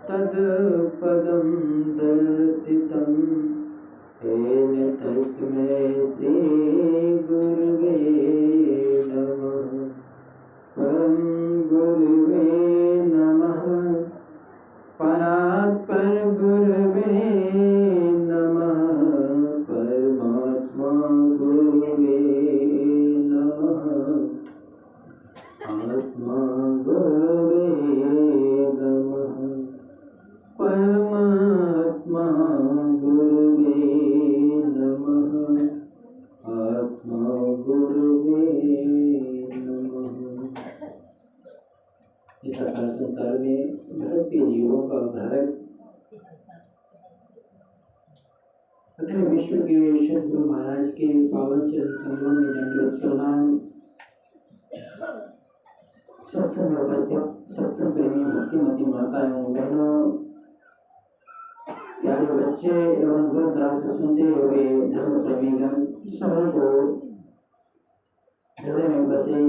तत्पदं दर्शितं येन तस्मै श्रीगुरुवे नमः। परं गुरुवे नमः। परात्पर गुरुवे नमः। परमात्मा गुरुवे नमः। आत्मा गुरुवे नमः। परमात्मा गुरुवे नमः। आत्मा गुरुवे नमः। इस सारे संसार में भटकते जीवों का उद्धारक अखिल विश्व के सद्गुरु महाराज के पावन चरण कमलों में दंडवत प्रणाम। सत्संग में उपस्थित सत्संग प्रेमी भक्तिमती माता एवं बहनों, प्यारे बच्चे एवं दूर दराज से सुनते हुए धर्म प्रेमीगण सभी को हृदय में बसे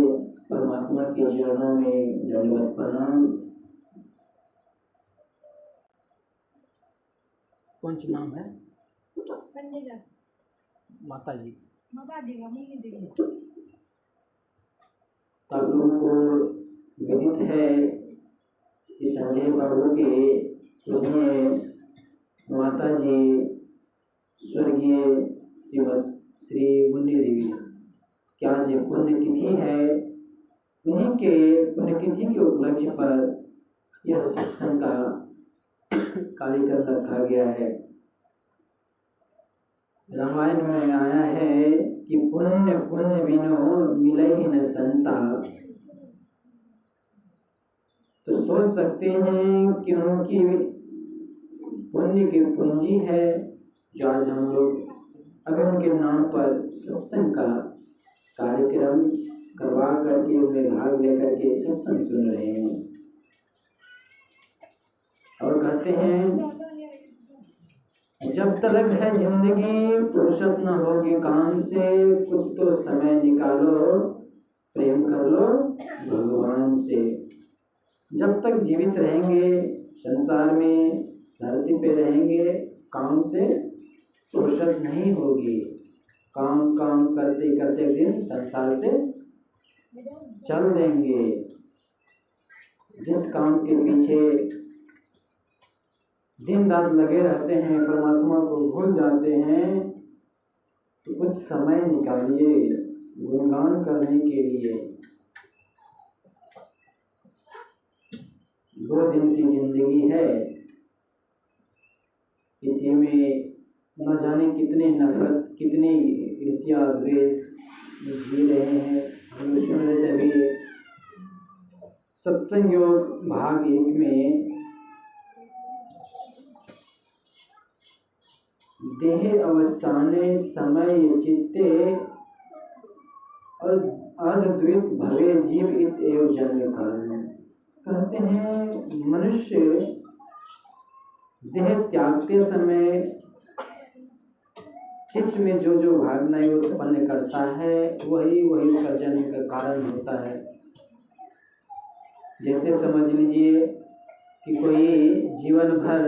परमात्मा के चरणों में दंडवत प्रणाम। कौन सी नाम है? संजय माता जी। माता जी का मुनि देवी। आप लोगों को विदित है कि संजय बाबू के उसने माता जी स्वर्गीय श्री मुन्नी देवी क्या आज पुण्यतिथि है, उन्हीं के पुण्यतिथि के उपलक्ष्य पर यह सत्संग का कार्यक्रम रखा गया है। रामायण में आया है कि पुण्य पुण्य बिनो मिले ही न संता। तो सोच सकते हैं कि उनकी पुण्य की पूंजी है जो आज हम लोग अभी उनके नाम पर सत्संग का कार्यक्रम करवा करके उनमें भाग लेकर के सत्संग सुन रहे हैं और कहते हैं जब तक है जिंदगी फुर्सत न होगी काम से, कुछ तो समय निकालो प्रेम कर लो भगवान से। जब तक जीवित रहेंगे संसार में धरती पे रहेंगे काम से फुर्सत नहीं होगी। काम काम करते करते दिन संसार से चल देंगे। जिस काम के पीछे दिन रात लगे रहते हैं परमात्मा को भूल जाते हैं, तो कुछ समय निकालिए गुणगान करने के लिए। 2 दिन की जिंदगी है, इसी में न जाने कितने नफरत कितनी ईर्ष्या द्वेष जी रहे हैं। हम सुन रहे थे अभी सत्संग योग भाग 1 में देह अवसाने समय चित्ते और अद्वैत भवे जीव इत एव जन्म कारण। कहते हैं मनुष्य देह त्यागते समय चित्त में जो जो भावनाएं उत्पन्न करता है वही उसका जन्म का कारण होता है। जैसे समझ लीजिए कि कोई जीवन भर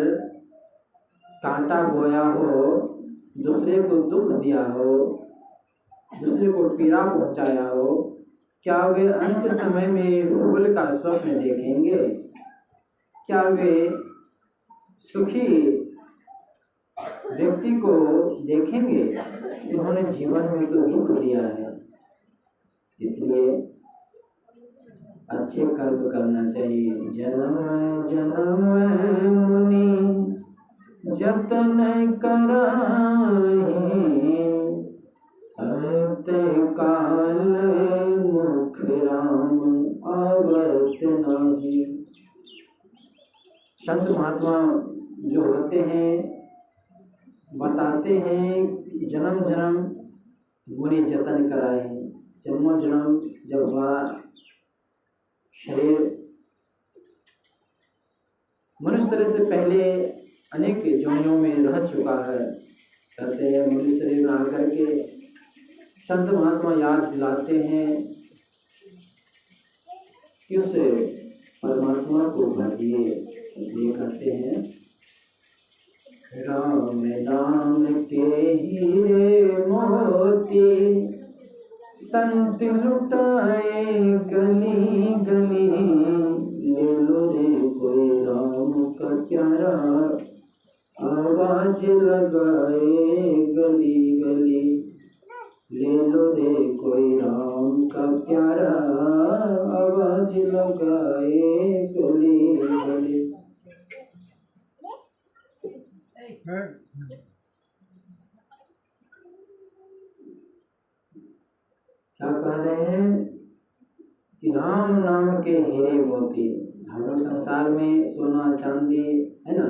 कांटा बोया हो, दूसरे को दुख दिया हो, दूसरे को पीड़ा पहुंचाया हो, क्या वे अंत समय में फूल का स्वप्न देखेंगे? क्या वे सुखी व्यक्ति को देखेंगे? उन्होंने जीवन में तो दुख दिया है। इसलिए अच्छे कर्म करना चाहिए। जन्म जन्म जतन कराही अंते काल मुख राम आवत नाही। संत महात्मा जो होते हैं बताते हैं जन्म जन्म गुने जतन कराए हैं। जन्मों जन्म जब हमारा शरीर मनुष्य शरीर से पहले अनेक योनियों में रह चुका है, कहते हैं मनुष्य शरीर में आकर के संत महात्मा याद दिलाते हैं कि उस परमात्मा को भजिए। इसलिए कहते हैं राम नाम के हीरे मोती संत लुटाए गली गली, ले लो रे कोई राम का प्यारा आवाज लगाए गली गली, ले लो रे कोई राम का प्यारा आवाज लगाए गली गली। क्या कह रहे हैं कि राम नाम के हीरे मोती। हम लोग संसार में सोना चांदी है ना,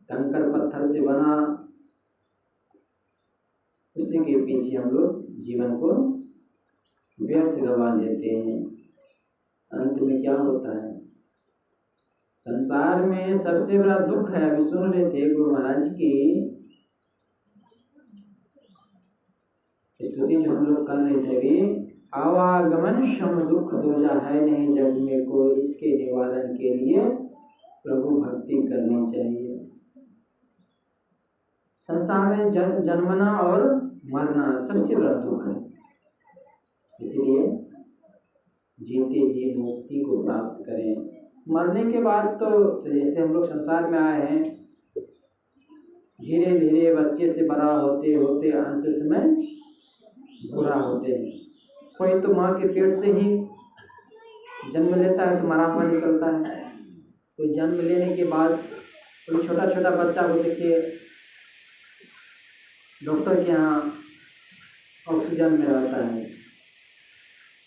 कंकर पत्थर से बना, उसी के पीछे हम लोग जीवन को व्यर्थ गवा देते हैं। अंत में क्या होता है? संसार में सबसे बड़ा दुख है, अभी सुन रहे थे गुरु महाराज की स्तुति जो हम लोग कर रहे थे अभी, आवागमन श्रम दुख दूजा है नहीं जग में कोई, इसके निवारण के लिए प्रभु भक्ति करनी चाहिए। संसार में जन्मना और मरना सबसे बड़ा दुख है, इसलिए जीते जी मुक्ति को प्राप्त करें। मरने के बाद तो जैसे हम लोग संसार में आए हैं, धीरे धीरे बच्चे से बड़ा होते होते अंत समय बुरा होते हैं। कोई तो माँ के पेट से ही जन्म लेता है तो मरा हुआ निकलता है, कोई जन्म लेने के बाद कोई छोटा छोटा बच्चा को देखिए डॉक्टर के यहाँ ऑक्सीजन में रहता है,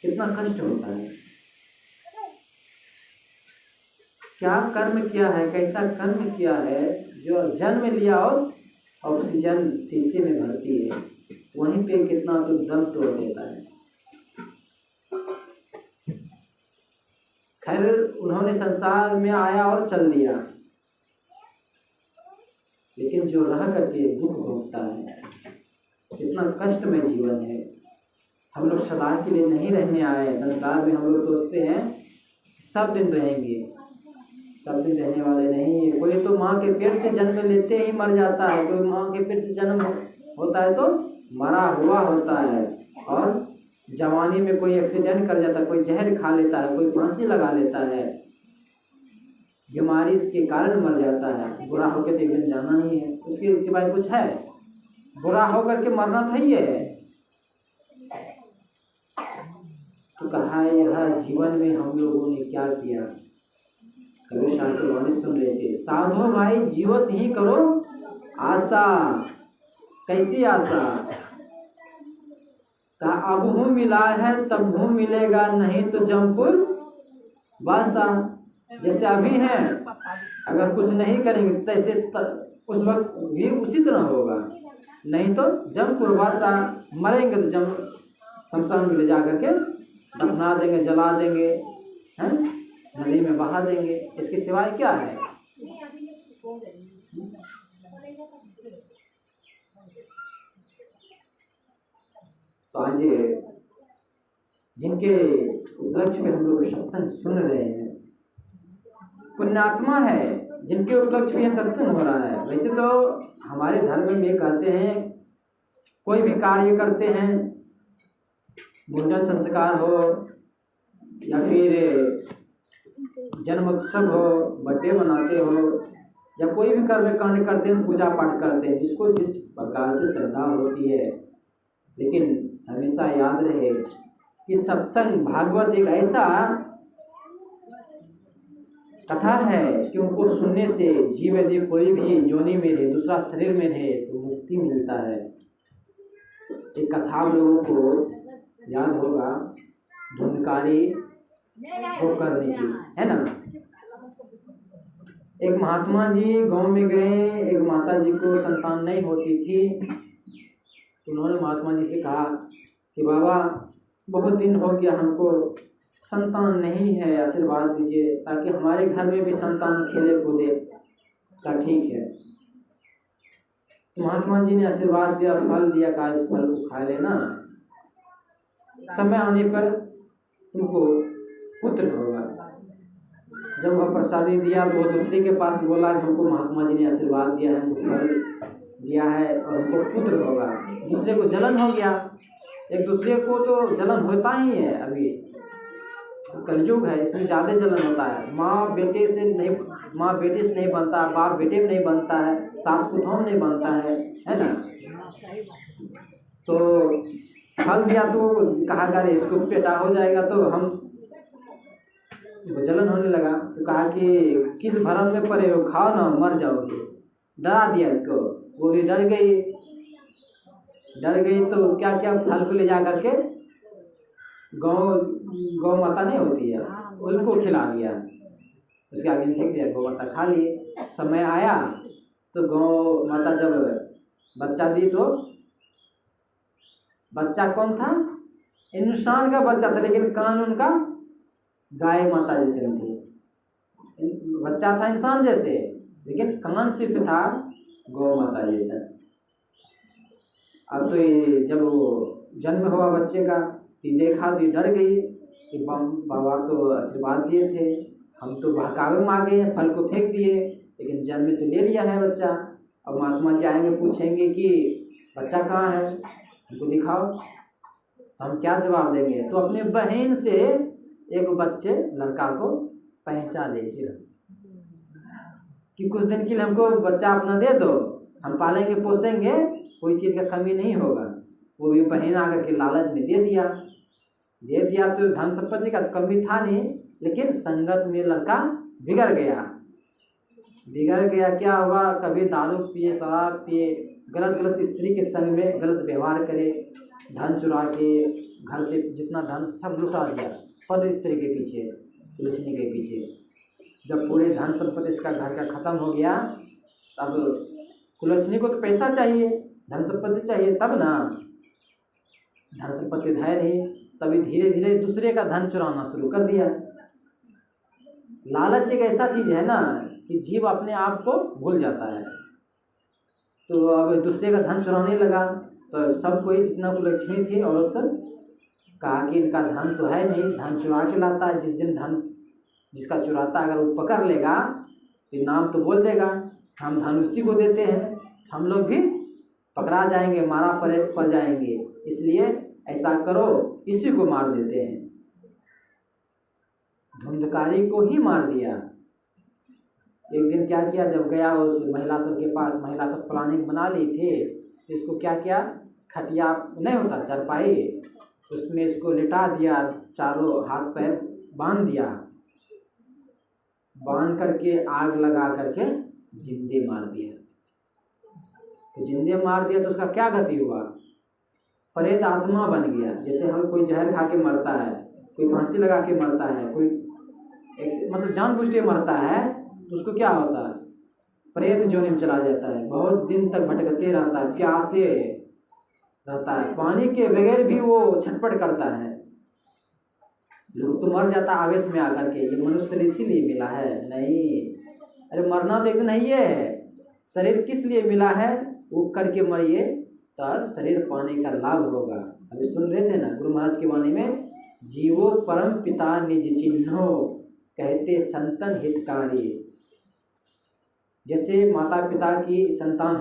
कितना कष्ट होता है। क्या कर्म किया है, कैसा कर्म किया है जो जन्म लिया और ऑक्सीजन शीशे में भरती है, वहीं पे कितना तो दम तोड़ देता है। खैर उन्होंने संसार में आया और चल दिया, लेकिन जो रह करके दुख भोगता है, कितना कष्टमय जीवन है। हम लोग सदा के लिए नहीं रहने आए संसार में। हम लोग सोचते हैं सब दिन रहेंगे, सब दिन रहने वाले नहीं है। कोई तो माँ के पेट से जन्म लेते ही मर जाता है, कोई माँ के पेट से जन्म होता है तो मरा हुआ होता है, और जवानी में कोई एक्सीडेंट कर जाता है, कोई जहर खा लेता है, कोई फांसी लगा लेता है, बीमारी के कारण मर जाता है। बुरा होकर तो एक दिन जाना ही है, उसके सिवाय कुछ है? बुरा होकर के मरना था ही है। तो कहा यह जीवन में हम लोगों ने क्या किया? कबीर शास्त्री वाणी सुन रहे थे, साधो भाई जीवत ही करो आशा। कैसी आशा? कहा अब हूँ मिला है तब हूँ मिलेगा, नहीं तो जमपुर बासा। जैसे अभी हैं, अगर कुछ नहीं करेंगे तैसे उस वक्त भी उसी तरह होगा, नहीं तो जमपुर बासा। मरेंगे तो जम शमशान में ले जा करके दफना देंगे, जला देंगे, हैं, नदी में बहा देंगे, इसके सिवाय क्या है? तो आज जिनके उपलक्ष्य में हम लोग सत्संग सुन रहे हैं, पुण्यात्मा है जिनके उपलक्ष्य में सत्संग हो रहा है। वैसे तो हमारे धर्म में कहते हैं कोई भी कार्य करते हैं, मुंडन संस्कार हो या फिर जन्म उत्सव हो, बर्थडे मनाते हो, या कोई भी कर्म कांड करते हैं, पूजा पाठ करते हैं, जिसको जिस प्रकार से श्रद्धा होती है। लेकिन हमेशा याद रहे कि सत्संग भागवत एक ऐसा कथा है कि उनको सुनने से जीव यदि कोई भी योनि में रहे, दूसरा शरीर में रहे तो मुक्ति मिलता है। एक कथा आप लोगों को याद होगा, धुंधकारी वो करने की, है ना। एक महात्मा जी गांव में गए, एक माता जी को संतान नहीं होती थी। उन्होंने महात्मा जी से कहा कि बाबा बहुत दिन हो गया, हमको संतान नहीं है, आशीर्वाद दीजिए ताकि हमारे घर में भी संतान खेले कूदे। कहा ठीक है। महात्मा जी ने आशीर्वाद दिया, फल दिया, कहा इस फल को खा लेना, समय आने पर तुमको पुत्र होगा। जब वह प्रसादी दिया तो वो दूसरे के पास बोला कि हमको महात्मा जी ने आशीर्वाद दिया है, हमको फल दिया है और हमको पुत्र होगा। दूसरे को जलन हो गया। एक दूसरे को तो जलन होता ही है, अभी कलयुग है, इसमें ज़्यादा जलन होता है। माँ बेटे से नहीं बनता, बाप बेटे में नहीं बनता है, सास पुतों में नहीं बनता है ना। तो फल दिया तो कहा अरे इसको बेटा हो जाएगा, तो हम जलन होने लगा। तो कहा कि किस भरम में पड़े हो, खाओ ना मर जाओगे। डरा दिया इसको, वो भी डर गई तो क्या क्या फल को ले जा करके गौ माता नहीं होती है उनको खिला दिया, उसके आगे फेंक दिया। गौ माता खा लिए। समय आया तो गौ माता जब बच्चा दी तो बच्चा कौन था, इंसान का बच्चा था, लेकिन कान उनका गाय माता जैसे थी। बच्चा था इंसान जैसे, लेकिन कान सिर्फ था गौ माता जैसा। अब तो ये जब वो जन्म हुआ बच्चे का तो देखा तो डर गई कि बाबा तो आशीर्वाद दिए थे, हम तो बहकावे में आ गए, फल को फेंक दिए, लेकिन जन्म तो ले लिया है बच्चा। अब महात्मा जी आएंगे, पूछेंगे कि बच्चा कहाँ है, हमको दिखाओ, तो हम क्या जवाब देंगे। तो अपने बहन से एक बच्चे लड़का को पहचान लीजिए कि कुछ दिन के लिए हमको बच्चा अपना दे दो, हम पालेंगे पोसेंगे, कोई चीज़ का कमी नहीं होगा। वो भी बहन आकर के लालच में दे दिया तो धन संपत्ति का कमी था नहीं, लेकिन संगत में लड़का बिगड़ गया। क्या हुआ, कभी दारू पिए, शराब पिए, गलत स्त्री के संग में गलत व्यवहार करे, धन चुरा के घर से जितना धन सब लुटा दिया पद स्त्री के पीछे, कुलछनी के पीछे। जब पूरे धन संपत्ति इसका घर का खत्म हो गया, तब कुलछनी को तो पैसा चाहिए, धन संपत्ति चाहिए, तब ना धन संपत्ति है नहीं, तभी धीरे धीरे दूसरे का धन चुराना शुरू कर दिया। लालच एक ऐसा चीज है ना कि जीव अपने आप को भूल जाता है। तो अब दूसरे का धन चुराने लगा, तो सब कोई जितना कुलक्षणी थी औरत सब कहा कि इनका धन तो है नहीं, धन चुरा के लाता है। जिस दिन धन जिसका चुराता अगर वो पकड़ लेगा तो नाम तो बोल देगा, हम धन उसी को देते हैं, हम लोग भी पकड़ा जाएंगे, मारा पड़ जाएंगे, इसलिए ऐसा करो, इसी को मार देते हैं। धुंधकारी को ही मार दिया। एक दिन क्या किया, जब गया उस महिला सब के पास, महिला सब प्लानिंग बना ली थी, इसको क्या किया, खटिया नहीं होता चारपाई, उसमें इसको लिटा दिया, चारों हाथ पैर बांध दिया, बांध करके आग लगा करके जिंदे मार दिया। तो जिंदे मार दिया तो उसका क्या गति हुआ, प्रेत आत्मा बन गया। जैसे हम कोई जहर खा के मरता है, कोई फांसी लगा के मरता है, कोई मतलब जानबूझ के मरता है, तो उसको क्या होता है, प्रेत जोनि में चला जाता है, बहुत दिन तक भटकते रहता है, प्यासे रहता है, पानी के बगैर भी वो छटपट करता है। लोग तो मर जाता आवेश में आकर के, ये मनुष्य इसीलिए मिला है नहीं। अरे मरना तो एक दिन ही है, शरीर किस लिए मिला है, वो करके मरिए तब शरीर पाने का लाभ होगा। अभी सुन रहे थे ना गुरु महाराज के वाणी में, जीवो परम पिता निज चिन्हो कहते संतन हितकारी। जैसे माता पिता की संतान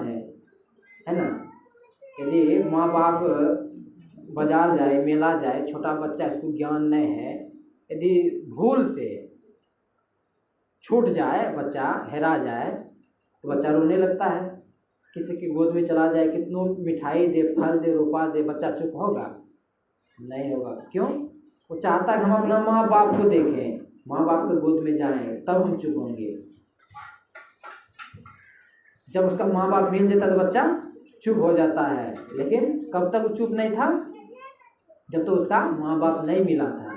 है ना, यदि माँ बाप बाजार जाए, मेला जाए, छोटा बच्चा इसको ज्ञान नहीं है, यदि भूल से छूट जाए, बच्चा हेरा जाए, तो बच्चा रोने लगता है। किसी की गोद में चला जाए, कितनों मिठाई दे, फल दे, रुपा दे, बच्चा चुप होगा? नहीं होगा। क्यों? वो चाहता है कि हम अपना माँ बाप को देखें, माँ बाप के गोद में जाएं तब हम चुप होंगे। जब उसका माँ बाप मिल जाता तो बच्चा चुप हो जाता है, लेकिन कब तक चुप नहीं था? जब तो उसका माँ बाप नहीं मिला था।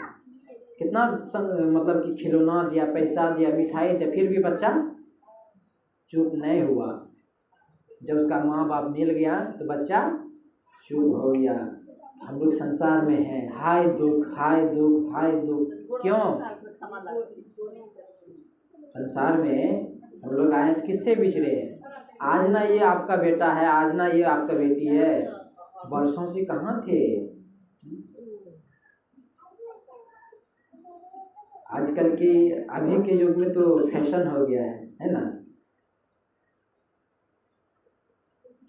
कितना मतलब कि खिलौना दिया, पैसा दिया, मिठाई दिया, फिर भी बच्चा चुप नहीं हुआ। जब उसका माँ बाप मिल गया तो बच्चा चुप हो गया। हम लोग संसार में हैं, हाय दुख हाय दुख हाय दुख। क्यों? संसार में हम लोग आए किससे बिछड़े हैं? आज ना ये आपका बेटा है, आज ना ये आपका बेटी है, वर्षों से कहाँ थे? आजकल की अभी के युग में तो फैशन हो गया है ना,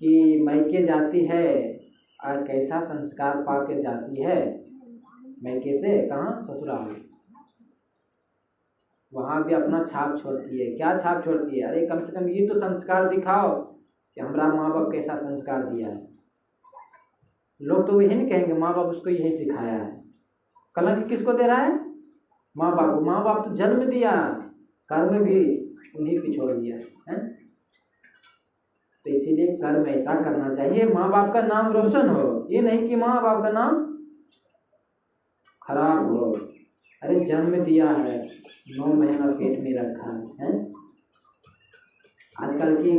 कि मायके जाती है और कैसा संस्कार पा के जाती है, मायके से कहाँ? ससुराल। वहाँ भी अपना छाप छोड़ती है। क्या छाप छोड़ती है? अरे कम से कम ये तो संस्कार दिखाओ कि हमारा माँ बाप कैसा संस्कार दिया है। लोग तो यही नहीं कहेंगे माँ बाप उसको यही सिखाया है। कलंक किसको दे रहा है? माँ बाप को। माँ बाप तो जन्म दिया, कर्म भी उन्हीं पे छोड़ दिया है। तो इसीलिए कर्म ऐसा करना चाहिए माँ बाप का नाम रोशन हो, ये नहीं कि माँ बाप का नाम खराब हो। अरे जन्म दिया है, 9 महीना पेट में रखा है। आजकल की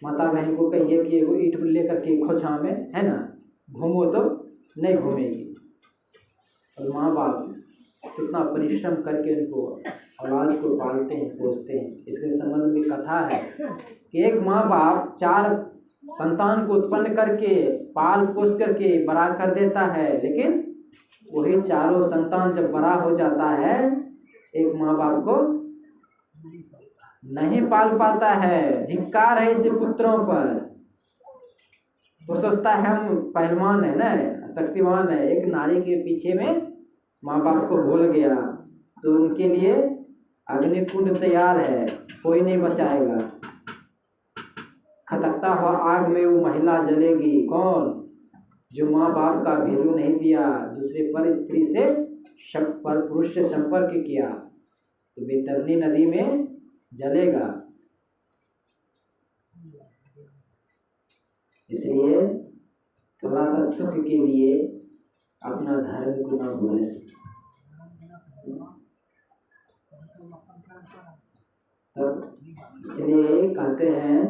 माता बहन को कहिए कि वो ईंट लेकर के खोछा में है ना घूमो तो नहीं घूमेगी। और माँ बाप कितना परिश्रम करके उनको औलाद को पालते हैं, पोसते हैं। इसके संबंध में कथा है कि एक माँ बाप 4 संतान को उत्पन्न करके पाल पोस करके बड़ा कर देता है, लेकिन वही 4 संतान जब बड़ा हो जाता है एक माँ बाप को नहीं पाल पाता है। धिक्कार है ऐसे पुत्रों पर। वो सोचता है हम पहलवान है ना, शक्तिवान है। एक नारी के पीछे में माँ बाप को भूल गया तो उनके लिए अग्निकुंड तैयार है, कोई नहीं बचाएगा। खटकता हुआ आग में वो महिला जलेगी। कौन? जो माँ बाप का वैल्यू नहीं दिया, दूसरे पर स्त्री से पर पुरुष से संपर्क किया, तो बैतरणी नदी में जलेगा। इसलिए थोड़ा सा सुख के लिए अपना धर्म को न भूलें। इसलिए कहते हैं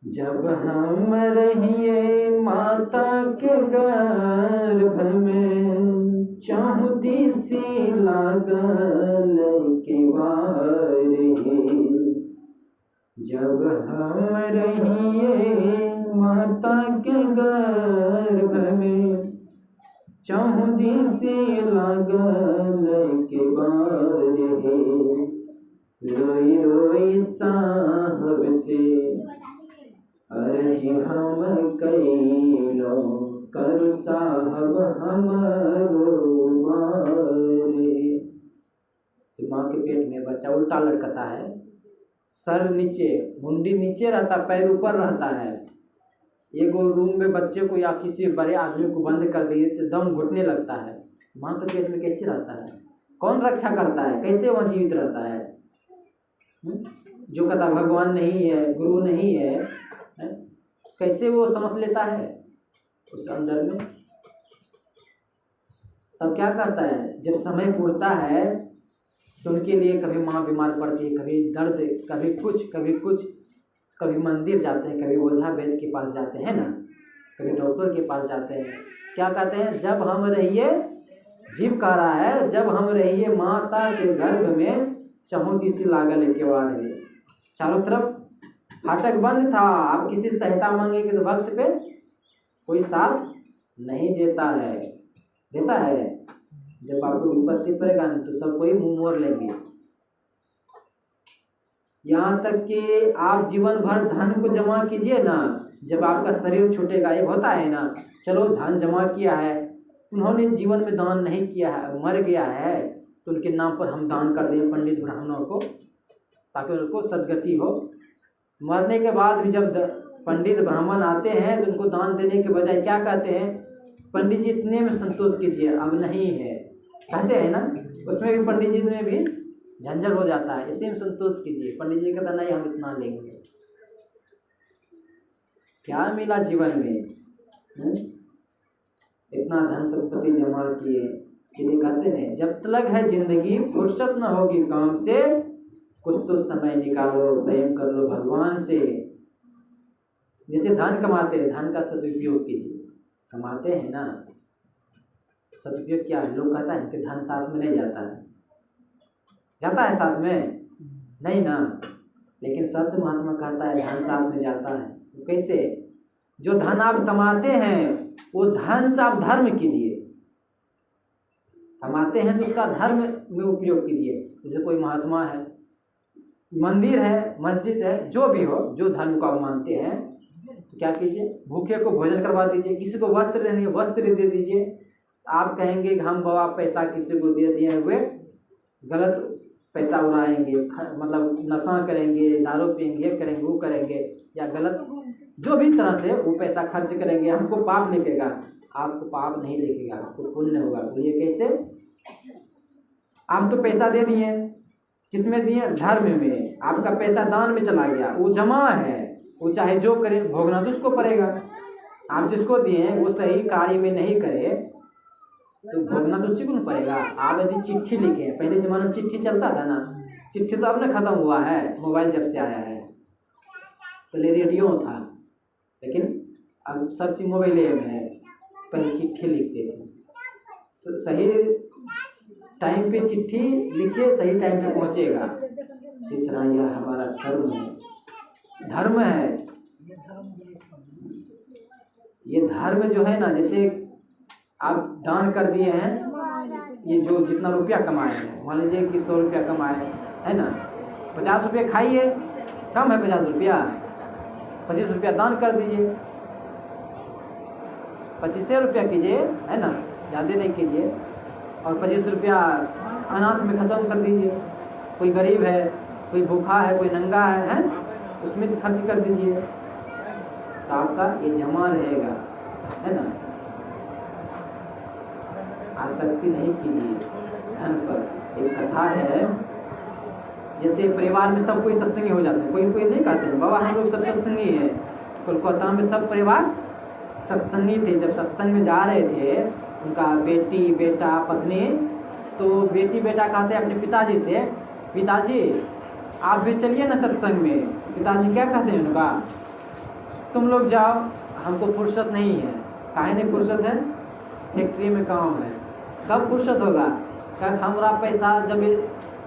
जब हम रहिए माता के गर्भ में, चाहती सी लागल के वारे। जब हम रहिए माता के गर्भ में, चाहती सी लागल के वारे। रोई रोई साहब से अरे हम कैलो कर साहब हमारो मारे। तो माँ के पेट में बच्चा उल्टा लटकता है, सर नीचे, मुंडी नीचे रहता, पैर ऊपर रहता है। एक रूम में बच्चे को या किसी बड़े आदमी को बंद कर दिए तो दम घुटने लगता है। माँ के पेट में कैसे रहता है? कौन रक्षा करता है? कैसे वह जीवित रहता है? जो कहता भगवान नहीं है, गुरु नहीं है, कैसे वो समझ लेता है उस अंदर में? तब क्या करता है? जब समय पूरता है तो उनके लिए कभी माँ बीमार पड़ती है, कभी दर्द, कभी कुछ कभी कुछ, कभी मंदिर जाते हैं, कभी ओझा वैद्य के पास जाते हैं ना, कभी डॉक्टर के पास जाते हैं। क्या कहते हैं? जब हम रहिए, जीव कह रहा है, जब हम रहिए माता के गर्भ में, चहुदी सी लागल के वार है। चारों तरफ फाटक बंद था। आप किसी से सहायता मांगेंगे तो वक्त पे कोई साथ नहीं देता है। देता है जब आपको विपत्ति पड़ेगा ना तो सब कोई मुंह मोड़ लेंगे। यहाँ तक कि आप जीवन भर धन को जमा कीजिए ना, जब आपका शरीर छूटेगा, एक होता है ना, चलो धन जमा किया है, उन्होंने जीवन में दान नहीं किया है, मर गया है, तो उनके नाम पर हम दान कर दें पंडित ब्राह्मणों को, ताकि उनको सदगति हो। मरने के बाद भी जब पंडित ब्राह्मण आते हैं तो उनको दान देने के बजाय क्या कहते हैं? पंडित जी इतने में संतोष कीजिए, अब नहीं है, कहते हैं ना। उसमें भी पंडित जी में भी झंझट हो जाता है, इसी में संतोष कीजिए। पंडित जी कहता नहीं हम इतना लेंगे, क्या मिला जीवन में, इतना धन संपत्ति जमा किए। इसलिए कहते हैं जब तक है जिंदगी फुर्सत न होगी काम से, कुछ तो समय निकालो, प्रेम कर लो भगवान से। जैसे धन कमाते हैं, धन का सदुपयोग कीजिए। कमाते हैं ना, सदुपयोग क्या है? लोग कहता है कि धन साथ में नहीं जाता है, जाता है साथ में नहीं ना, लेकिन संत महात्मा कहता है धन साथ में जाता है। तो कैसे? जो धन आप कमाते हैं वो धन से आप धर्म कीजिए। कमाते हैं तो उसका धर्म में उपयोग कीजिए। जैसे कोई महात्मा है, मंदिर है, मस्जिद है, जो भी हो, जो धर्म को आप मानते हैं, तो क्या कीजिए? भूखे को भोजन करवा दीजिए, किसी को वस्त्र लेने वस्त्र दे दीजिए। आप कहेंगे कि हम बाबा पैसा किसी को दे दिए हुए गलत पैसा उड़ाएंगे, मतलब नशा करेंगे, दारू पियेंगे, ये करेंगे, वो करेंगे, या गलत जो भी तरह से वो पैसा खर्च करेंगे, हमको पाप लिखेगा। आपको पाप नहीं लिखेगा, आपको पुण्य होगा। बोलिए कैसे? आप तो पैसा दे दिए, किसमें दिए? धर्म में। आपका पैसा दान में चला गया, वो जमा है, वो चाहे जो करे भोगना तो उसको पड़ेगा। आप जिसको दिए वो सही कार्य में नहीं करे तो भोगना तो उसी को नहीं पड़ेगा। आप यदि चिट्ठी लिखे, पहले जमाने में चिट्ठी चलता था ना, चिट्ठी तो अब ना खत्म हुआ है, मोबाइल जब से आया है। पहले रेडियो था, लेकिन अब सब चीज़ मोबाइल में है। पहले चिट्ठी लिखते थे, सही टाइम पे चिट्ठी लिखिए, सही टाइम पे पहुंचेगा। इसी तरह यह हमारा धर्म है, धर्म है ये। धर्म जो है ना, जैसे आप दान कर दिए हैं, ये जो जितना रुपया कमाए हैं, मान लीजिए कि 100 रुपया कमाए है ना, 50 रुपये खाइए, कम है 50 रुपया, 25 रुपया दान कर दीजिए, 25 रुपया कीजिए, है ना, ज़्यादा नहीं कीजिए, और 25 रुपया अनाथ में ख़त्म कर दीजिए। कोई गरीब है, कोई भूखा है, कोई नंगा है, उसमें खर्च कर दीजिए, तो आपका ये जमा रहेगा, है ना। आसक्ति नहीं कीजिए धन पर। एक कथा है, जैसे परिवार में सब कोई सत्संगी हो जाते हैं, कोई कोई नहीं कहते हैं बाबा हम लोग सब सत्संगी हैं। कोलकाता में सब परिवार सत्संगी थे। जब सत्संग में जा रहे थे, उनका बेटी बेटा पत्नी, तो बेटी बेटा कहते हैं अपने पिताजी से, पिताजी आप भी चलिए ना सत्संग में। पिताजी क्या कहते हैं उनका? तुम लोग जाओ, हमको फुर्सत नहीं है। काहे नहीं फुर्सत है? फैक्ट्री में काम है, कब फुर्सत होगा? क्या हमारा पैसा जब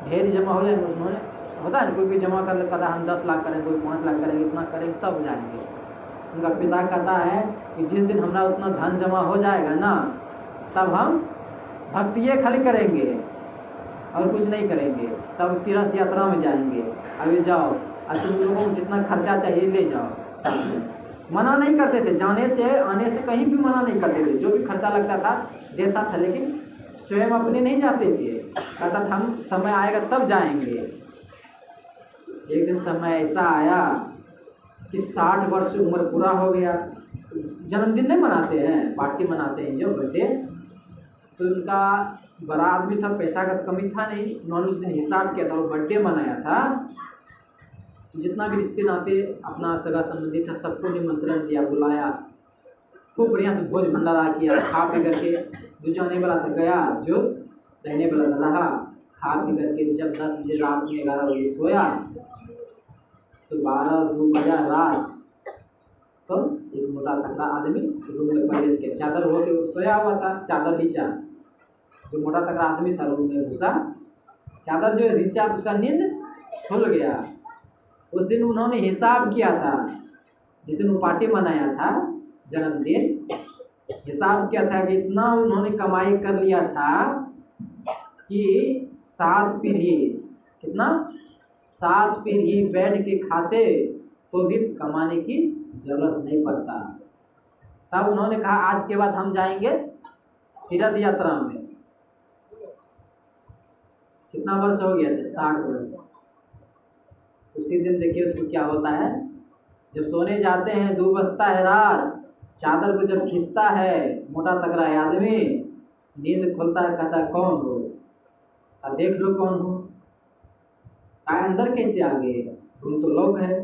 ढेर जमा हो जाएगा, उन्होंने होता है ना, कोई जमा कर लेता है, हम 10 लाख करेंगे, कोई 5 लाख करेंगे, इतना करेंगे तब जाएंगे। उनका पिता कहता है कि जिस दिन हमारा उतना धन जमा हो जाएगा ना, तब हम भक्तिये खाली करेंगे और कुछ नहीं करेंगे, तब तीर्थ यात्रा में जाएंगे। अभी जाओ, तुम लोगों को जितना खर्चा चाहिए ले जाओ साथ में। मना नहीं करते थे, जाने से आने से कहीं भी मना नहीं करते थे, जो भी खर्चा लगता था देता था, लेकिन स्वयं अपने नहीं जाते थे। कहता था हम समय आएगा तब जाएंगे। एक दिन समय ऐसा आया कि 60 वर्ष उम्र पूरा हो गया। जन्मदिन नहीं मनाते हैं, पार्टी मनाते हैं जो बर्थडे, तो उनका बड़ा आदमी था, पैसा का कमी था नहीं, उन्होंने उस दिन हिसाब किया था, वो बर्थडे मनाया था। जितना भी रिश्ते नाते अपना सगा संबंधी था सबको निमंत्रण दिया, बुलाया, खूब बढ़िया से भोज भंडारा किया, खा पी करके जो जाने वाला था गया, जो रहने वाला था रहा, खा पी करके जब 10 बजे रात में 11 बजे सोया, तो 12-2 बजा रात, तो एक मोटा तगड़ा आदमी रूम में प्रवेश किया। चादर हो के सोया हुआ था, चादर रीचा, जो मोटा तगड़ा आदमी था रूम में घुसा, चादर जो रीचा, उसका नींद खुल गया। उस दिन उन्होंने हिसाब किया था, जिस दिन वो पार्टी मनाया था जन्मदिन, हिसाब किया था कि इतना उन्होंने कमाई कर लिया था कि 7 पीढ़ी, कितना 7 पीढ़ी बैठ के खाते तो भी कमाने की जरूरत नहीं पड़ता। तब उन्होंने कहा आज के बाद हम जाएंगे तीर्थ यात्रा में। कितना वर्ष हो गया था? 60 वर्ष। उसी दिन देखिए उसको क्या होता है, जब सोने जाते हैं 2 बजता है रात, चादर को जब खींचता है मोटा तगड़ा आदमी, नींद खुलता है, कहता है कौन हो? कहा देख लो कौन हो। कहा अंदर कैसे आ गए, तुम तो लोग है।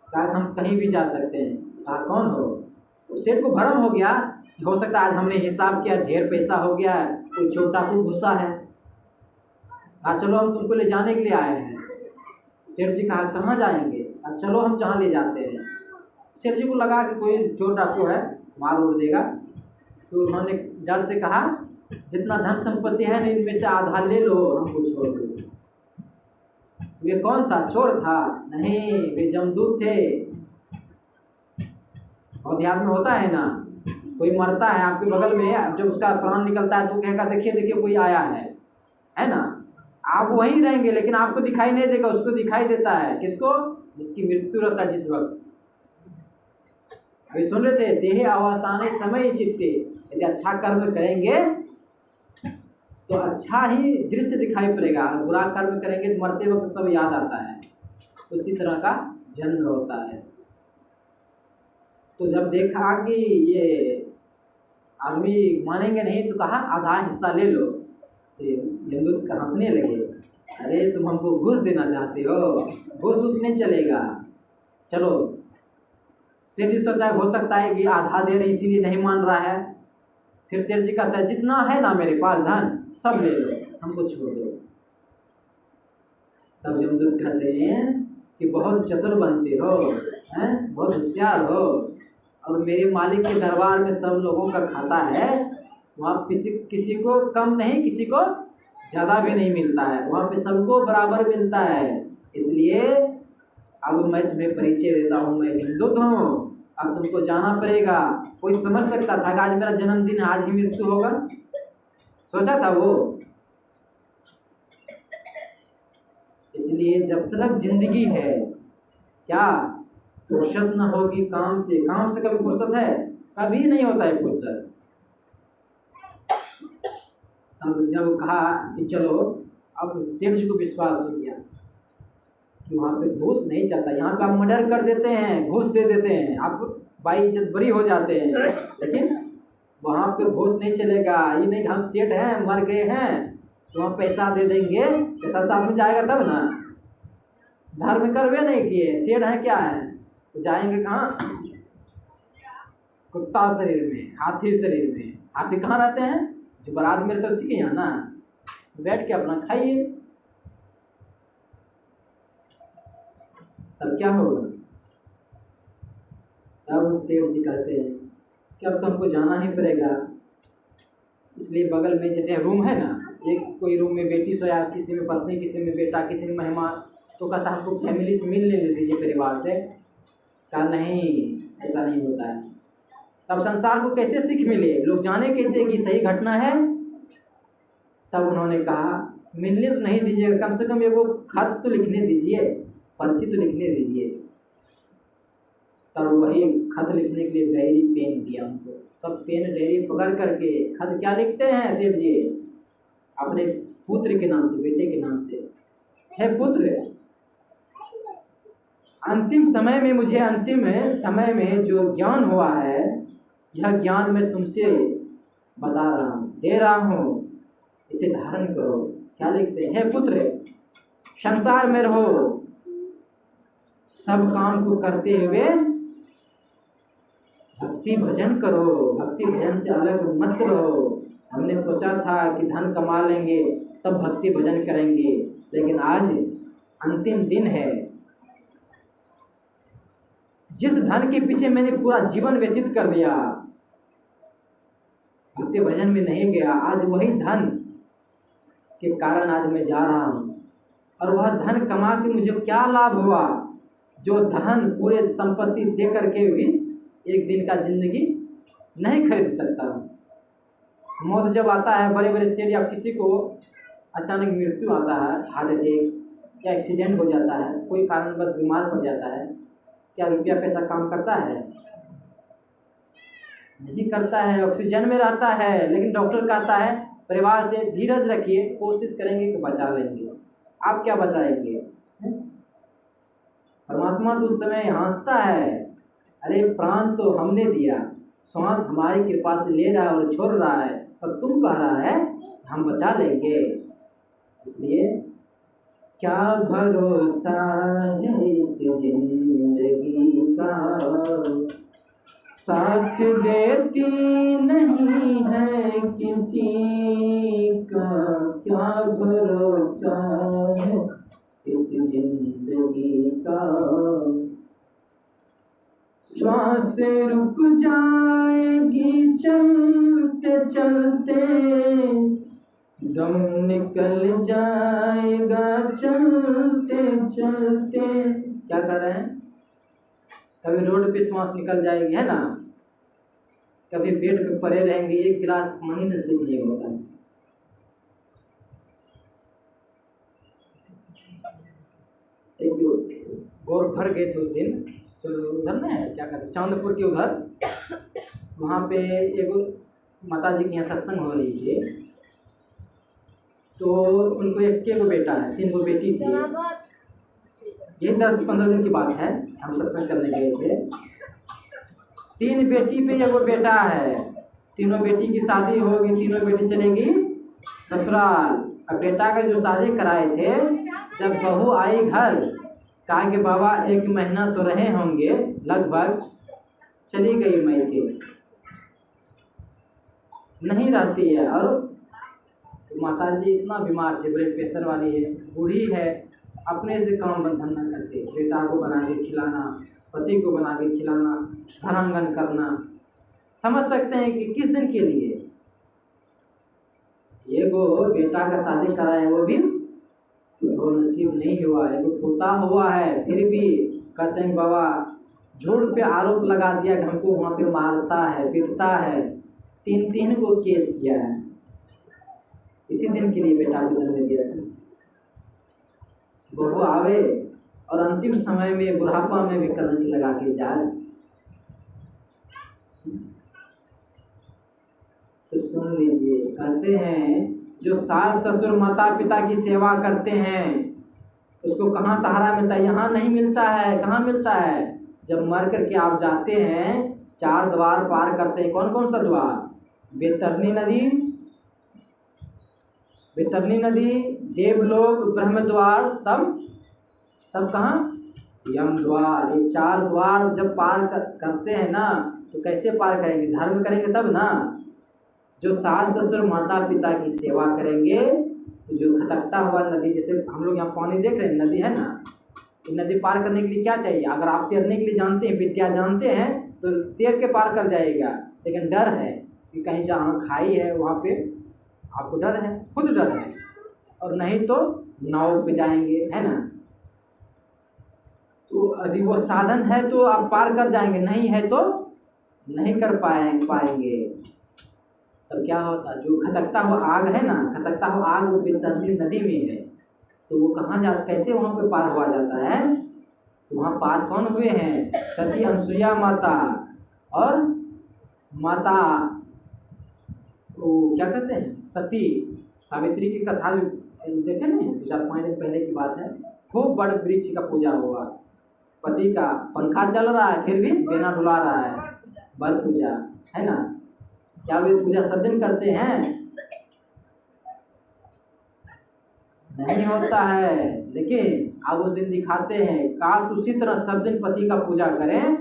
कहा हम कहीं भी जा सकते हैं। कहा कौन हो। तो सेठ को भ्रम हो गया, हो सकता है आज हमने हिसाब किया ढेर पैसा हो गया है, कोई छोटा को गुस्सा है। कहा चलो हम तुमको ले जाने के लिए आए हैं। सेठ जी कहा कहाँ जाएंगे। कहा चलो हम जहाँ ले जाते हैं। सेठ जी को लगा कि कोई चोर डाकू है, मार उड़ देगा, तो उन्होंने डर से कहा जितना धन संपत्ति है ना इनमें से आधा ले लो, हमको छोड़ दो। वे कौन था, चोर था? नहीं, वे जमदूत थे। और ध्यान में होता है ना, कोई मरता है आपके बगल में, जब उसका प्राण निकलता है तो कहेगा देखिए देखिए कोई आया है ना। आप वहीं रहेंगे लेकिन आपको दिखाई नहीं देगा, उसको दिखाई देता है। किसको? जिसकी मृत्यु रहता है जिस वक्त। अभी सुन रहे थे, देह अवसाने समय चित्ते, यदि अच्छा कर्म करेंगे तो अच्छा ही दृश्य दिखाई पड़ेगा, बुरा कर्म करेंगे तो मरते वक्त सब याद आता है। तो इसी तरह का जन्म होता है। तो जब देखा कि ये आदमी मानेंगे नहीं तो कहा आधा हिस्सा ले लो। तो यमदूत हंसने लगे, अरे तुम हमको घूस देना चाहते हो, घूस नहीं चलेगा, चलो। सेठ जी सोचा हो सकता है कि आधा दे रहे इसीलिए नहीं मान रहा है। फिर सेठ जी कहता है जितना है ना मेरे पास धन सब ले लो, हमको छोड़ दो। तब यमदूत कहते हैं कि बहुत चतुर बनते हो, हैं, बहुत होशियार हो, और मेरे मालिक के दरबार में सब लोगों का खाता है, वहाँ किसी को कम नहीं किसी को ज़्यादा भी नहीं मिलता है, वहाँ पे सबको बराबर मिलता है। इसलिए अब मैं तुम्हें परिचय देता हूँ, मैं हिंदुत्व हूँ, अब तुमको जाना पड़ेगा। कोई समझ सकता था कि आज मेरा जन्मदिन है, आज ही मृत्यु होगा? सोचा था वो? इसलिए जब तक जिंदगी है, क्या फुर्सत न होगी काम से। काम से कभी फुर्सत है? कभी नहीं होता है फुर्सत। अब जब कहा कि चलो, अब सेठ जी को विश्वास हो गया कि वहाँ पे घूस नहीं चलता। यहाँ पे आप मर्डर कर देते हैं, घूस दे देते हैं, आप बाई इज्जत बरी हो जाते हैं, लेकिन वहाँ पे घूस नहीं चलेगा। ये नहीं हम सेठ हैं, मर गए हैं तो वहाँ पैसा दे देंगे, पैसा साथ में जाएगा तब ना। धर्म करवे नहीं किए, सेठ हैं क्या है, तो जाएंगे कहाँ? कुत्ता शरीर में, हाथी शरीर में। हाथी कहाँ रहते हैं? जो बारात में रहते उसी के यहाँ ना, बैठ के अपना खाइए। तब क्या होगा? तब सेठ जी कहते हैं कि अब तो हमको जाना ही पड़ेगा। इसलिए बगल में जैसे रूम है ना, एक कोई रूम में बेटी सोया, किसी में पत्नी, किसी में बेटा, किसी में मेहमान, तो कहता हमको फैमिली से मिलने दे दीजिए, परिवार से। कहा नहीं, ऐसा नहीं होता है। तब संसार को कैसे सीख मिले, लोग जाने कैसे कि सही घटना है? तब उन्होंने कहा मिलने तो नहीं दीजिएगा, कम से कम एगो खत तो लिखने दीजिए, पर्ची तो लिखने दीजिए। तब वही खत लिखने के लिए डायरी पेन दिया उनको। तब पेन डायरी पकड़ करके खत क्या लिखते हैं सेठ जी? अपने पुत्र के नाम से, बेटे के नाम से, हे पुत्र, अंतिम समय में मुझे अंतिम समय में जो ज्ञान हुआ है, यह ज्ञान मैं तुमसे बता रहा हूँ, दे रहा हूँ, इसे धारण करो। क्या लिखते हैं? हे पुत्र, संसार में रहो, सब काम को करते हुए भक्ति भजन करो, भक्ति भजन से अलग मत रहो। हमने सोचा था कि धन कमा लेंगे तब भक्ति भजन करेंगे, लेकिन आज अंतिम दिन है। जिस धन के पीछे मैंने पूरा जीवन व्यतीत कर दिया, भक्ति भजन में नहीं गया, आज वही धन के कारण आज मैं जा रहा हूँ। और वह धन कमा के मुझे क्या लाभ हुआ, जो धन पूरे संपत्ति दे करके भी एक दिन का जिंदगी नहीं खरीद सकता हूँ। मौत जब आता है, बड़े बड़े सेठ या किसी को अचानक मृत्यु आता है, हार्ट अटैक या एक्सीडेंट हो जाता है, कोई कारण बस बीमार पड़ जाता है, क्या रुपया पैसा काम करता है? नहीं करता है। ऑक्सीजन में रहता है, लेकिन डॉक्टर कहता है परिवार से धीरज रखिए, कोशिश करेंगे कि बचा लेंगे। आप क्या बचाएंगे? परमात्मा तो उस समय हंसता है, अरे प्राण तो हमने दिया, श्वास हमारी कृपा से ले रहा है और छोड़ रहा है, और तुम कह रहा है हम बचा लेंगे। इसलिए क्या भरोसा है इस जिंदगी का, साथ देती नहीं है किसी का, क्या भरोसा है इस जिंदगी का। श्वास रुक जाएगी चलते चलते, दम निकल जाएगा चलते चलते। क्या कर रहे हैं? कभी रोड पे श्वास निकल जाएगी, है ना, कभी बेड पे पड़े रहेंगे, एक गिलास पानी नसीब नहीं होता है। एक गौर भर गए थे उस दिन, तो उधर ना है क्या कहते चांदपुर के उधर, वहाँ पे एक माता जी के यहाँ सत्संग हो रही थी। तो उनको एक बेटा है, 3 बेटी थी। ये 10-15 दिन की बात है, हम सत्संग करने गए थे। 3 बेटी पे 1 बेटा है। तीनों बेटी की शादी होगी, तीनों बेटी चलेगी ससुराल। अब बेटा का जो शादी कराए थे, जब बहू आई घर, कहा कि बाबा 1 महीना तो रहे होंगे, लगभग चली गई मैके, नहीं रहती है। और माता जी इतना बीमार थे, ब्लड प्रेशर वाली है, बूढ़ी है, अपने से काम बंधन न करते, बेटा को बना के खिलाना, पति को बना के खिलाना, घरांगन करना, समझ सकते हैं कि किस दिन के लिए। ये को बेटा का शादी कराए, वो भी तो नसीब नहीं हुआ है, तो पोता हुआ है, फिर भी कहते हैं बाबा झूठ पे आरोप लगा दिया कि हमको वहाँ पे मारता है, पीटता है। 3 को केस किया है, इसी दिन के लिए बेटा को जन्म दिया था। बहू आवे और अंतिम समय में बुढ़ापा में भी कलंक लगा के जाए, तो सुन लीजिए। कहते हैं जो सास ससुर माता पिता की सेवा करते हैं, उसको कहाँ सहारा मिलता है? यहाँ नहीं मिलता है। कहाँ मिलता है? जब मर करके आप जाते हैं, 4 द्वार पार करते हैं। कौन कौन सा द्वार? बैतरणी नदी, बैतरणी नदी, देवलोक, ब्रह्म द्वार, तब कहाँ? यम द्वार। ये 4 द्वार जब पार करते हैं ना, तो कैसे पार करेंगे? धर्म करेंगे तब ना। जो सास ससुर माता पिता की सेवा करेंगे, तो जो खटकता हुआ नदी, जैसे हम लोग यहाँ पानी देख रहे हैं, नदी है ना, नदी पार करने के लिए क्या चाहिए? अगर आप तैरने के लिए जानते हैं, विद्या जानते हैं, तो तैर के पार कर जाएगा। लेकिन डर है कि कहीं जहाँ खाई है वहाँ पे आपको डर है, खुद डर है, और नहीं तो नाव पे जाएंगे, है ना। तो यदि वो साधन है तो आप पार कर जाएंगे, नहीं है तो नहीं कर पाएंगे। तब क्या होता? जो खटकता हुआ आग है ना, खटकता हुआ आग वो बैतरणी नदी में है, तो वो कहाँ जा, कैसे वहाँ पे पार हुआ जाता है? तो वहाँ पार कौन हुए हैं? सती अनसुईया माता और माता वो क्या कहते हैं, सती सावित्री की कथा जो देखे नहीं, 4-5 दिन पहले की बात है। खूब बड़ वृक्ष का पूजा हुआ, पति का पंखा चल रहा है, फिर भी बेना डुला रहा है, बर पूजा, है ना। क्या वे पूजा सब दिन करते हैं? नहीं होता है, लेकिन आप उस दिन दिखाते हैं। काश उसी तरह सब दिन पति का पूजा करें,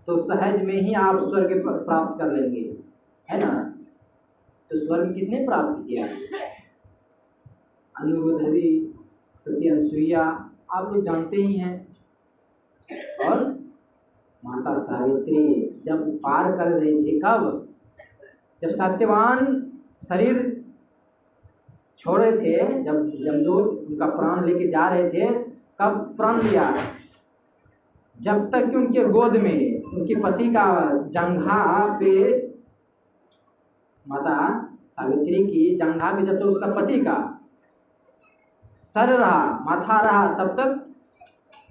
तो सहज में ही आप स्वर्ग प्राप्त कर लेंगे, है ना। तो स्वर्ग किसने प्राप्त किया? अनुरुद्धरी, सती अनसुईया, आप लोग जानते ही हैं। और माता सावित्री जब पार कर रही थी, कब? जब सत्यवान शरीर छोड़े थे, जब यमदूत उनका प्राण लेके जा रहे थे, कब प्राण लिया? जब तक कि उनके गोद में उनके पति का जंघा पे, माता सावित्री की जंघा पे जब तक उसका पति का सर रहा, माथा रहा, तब तक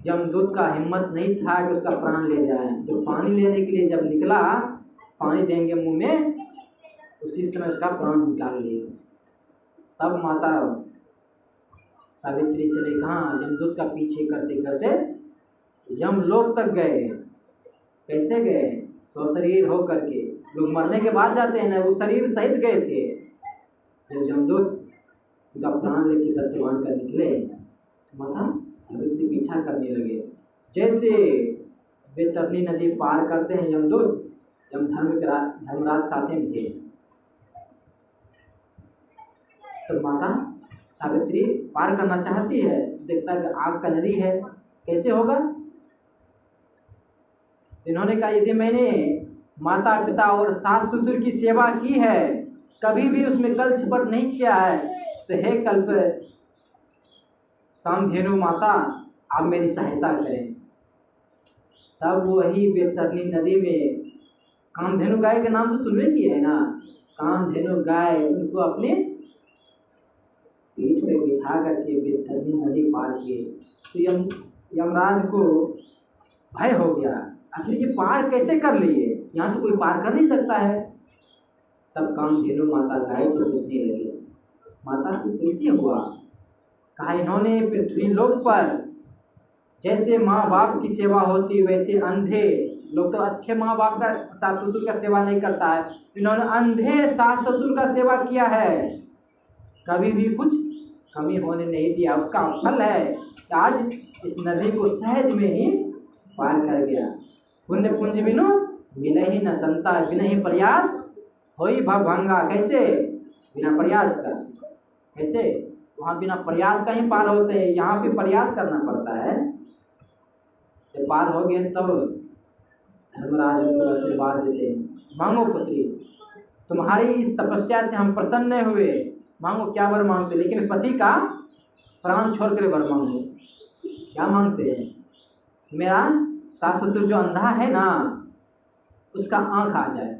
यमदूत का हिम्मत नहीं था कि उसका प्राण ले जाए। जब पानी लेने के लिए जब निकला, पानी देंगे मुंह में, उसी समय उसका प्राण निकाल लिया। तब माता सावित्री चले कहाँ? यमदूत का पीछे करते करते यमलोक तक गए। कैसे गए? स्वशरीर हो करके। लोग मरने के बाद जाते हैं ना, वो शरीर सहित गए थे। जब यमदूत उनका प्राण लेके सत्यवान का निकले, माता सावित्री पीछा करने लगे। जैसे वैतरणी नदी पार करते हैं यमदूत, धर्मराज साथे में थे, तो माता सावित्री पार करना चाहती है, देखता है कि आग का नदी है, कैसे होगा। इन्होंने कहा यदि मैंने माता पिता और सास ससुर की सेवा की है, कभी भी उसमें कल छिपट नहीं किया है, तो हे कल्प कामधेनु माता आप मेरी सहायता करें। तब वही वैतरणी नदी में कामधेनु गाय का नाम तो सुनवे किए है ना, कामधेनु गाय उनको अपने पीठ पे बिठा करके वैतरणी नदी पार किए। तो यमराज को भय हो गया, आखिर ये पार कैसे कर लिए, यहाँ तो कोई पार कर नहीं सकता है। तब कामधेनु माता गाय से पूछने लगे, माता को कैसे हुआ। कहा इन्होंने पृथ्वी लोक पर जैसे माँ बाप की सेवा होती वैसे अंधे लोग तो अच्छे माँ बाप का सास ससुर का सेवा नहीं करता है, इन्होंने अंधे सास ससुर का सेवा किया है, कभी भी कुछ कमी होने नहीं दिया। उसका फल है कि आज इस नदी को सहज में ही पार कर गया। पुण्य पुंज बिनु मिले ही न संता, बिना ही प्रयास होई भवभंगा। कैसे बिना प्रयास का, कैसे वहाँ बिना प्रयास का ही पार होते हैं, यहाँ पे प्रयास करना पड़ता है। जब पार हो गए तब धर्मराज उनको आशीर्वाद देते हैं, मांगो पुत्री, तुम्हारी इस तपस्या से हम प्रसन्न हुए, मांगो क्या वर मांगते, लेकिन पति का प्राण छोड़ कर वर मांगो। क्या मांगते हैं, मेरा सास ससुर जो अंधा है ना, उसका आँख आ जाए,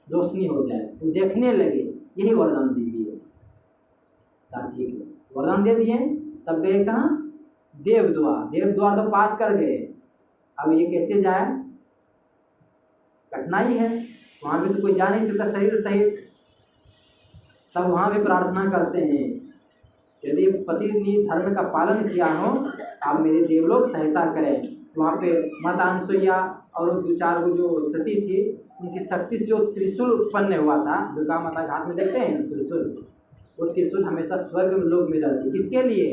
रोशनी हो जाए, वो देखने लगे, यही वरदान दीजिए। ठीक है, वरदान दे दिए। तब गए कहाँ, देवद्वार। देवद्वार तो पास कर गए, अब ये कैसे जाए, कठिनाई है, वहाँ भी तो कोई जा नहीं सकता शरीर सहित। तब वहाँ भी प्रार्थना करते हैं, यदि पति ने धर्म का पालन किया हो आप मेरे देवलोक सहायता करें। वहाँ पे माता अनसुईया और दो चार को जो सती थी, उनकी शक्ति से जो त्रिशूल उत्पन्न हुआ था, दुर्गा माता के हाथ में देखते हैं त्रिशूल, वो त्रिशूल हमेशा स्वर्ग में लोक में रहती है। किसके लिए,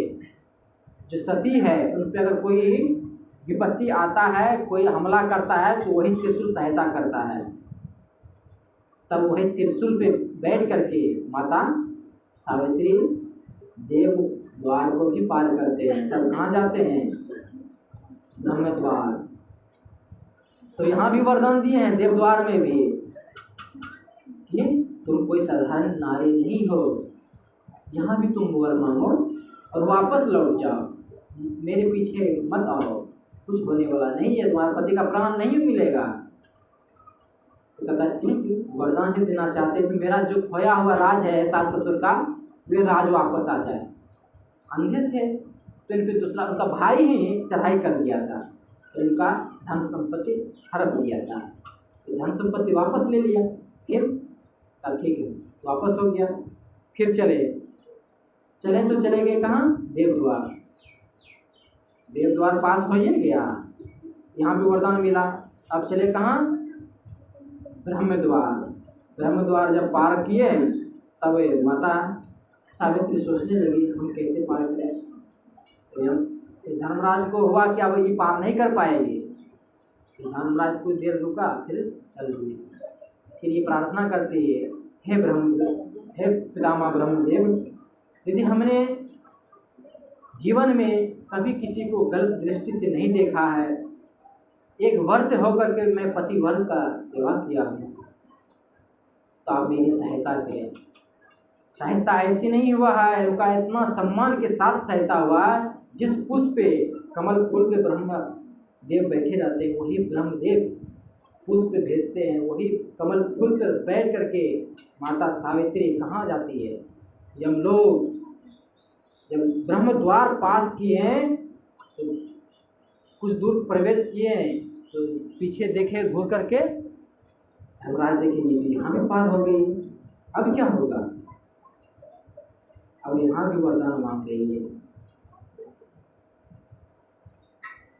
जो सती है उन पर अगर कोई विपत्ति आता है, कोई हमला करता है, तो वही त्रिशूल सहायता करता है। तब वही त्रिशूल पे बैठ करके माता सावित्री देव द्वार को भी पार करते हैं। तब कहाँ जाते हैं, ब्रह्म द्वार। तो यहाँ भी वरदान दिए हैं देवद्वार में भी कि तुम कोई साधारण नारी नहीं हो, यहाँ भी तुम वर मांगो और वापस लौट जाओ, मेरे पीछे मत आओ, कुछ होने वाला नहीं है, तुम्हारे पति का प्राण नहीं मिलेगा। तो कहता ठीक, वरदान ही देना चाहते तो मेरा जो खोया हुआ राज है सास ससुर का, वे राज वापस आ जाए। अंधे थे तो इन पर दूसरा उनका भाई ही चढ़ाई कर दिया था, तो इनका धन संपत्ति हड़प लिया था, तो धन संपत्ति वापस ले लिया। फिर तब ठीक है, वापस हो गया। फिर चले तो चले गए कहाँ, देवद्वार। देवद्वार पास हो ही गया, यहाँ भी वरदान मिला। अब चले कहाँ, ब्रह्मद्वार। ब्रह्मद्वार जब पार किए तब माता सावित्री सोचने लगी हम कैसे पार करें। तो धर्मराज को हुआ कि अब ये पार नहीं कर पाएंगे। तो धर्मराज कुछ देर रुका, फिर चल दिए। फिर ये प्रार्थना करती है, हे पितामह ब्रह्मदेव, यदि हमने जीवन में कभी किसी को गलत दृष्टि से नहीं देखा है, एक वर्त होकर के मैं पति वर्ग का सेवा किया हूँ, तो आप मेरी सहायता करें। सहायता ऐसी नहीं हुआ है, उनका इतना सम्मान के साथ सहायता हुआ है। जिस पुष्प पे कमल फूल पे ब्रह्म देव बैठे रहते हैं, वही ब्रह्मदेव पुष्प भेजते हैं, वही कमल फूल पर बैठ करके माता सावित्री कहाँ जाती है, यमलोक। जब ब्रह्म द्वार पास किए हैं तो कुछ दूर प्रवेश किए हैं, तो पीछे देखे घूर करके धर्मराज देखेंगे कि यहाँ भी पार हो गई, अब क्या होगा। अब यहाँ भी वरदान मांग रही है।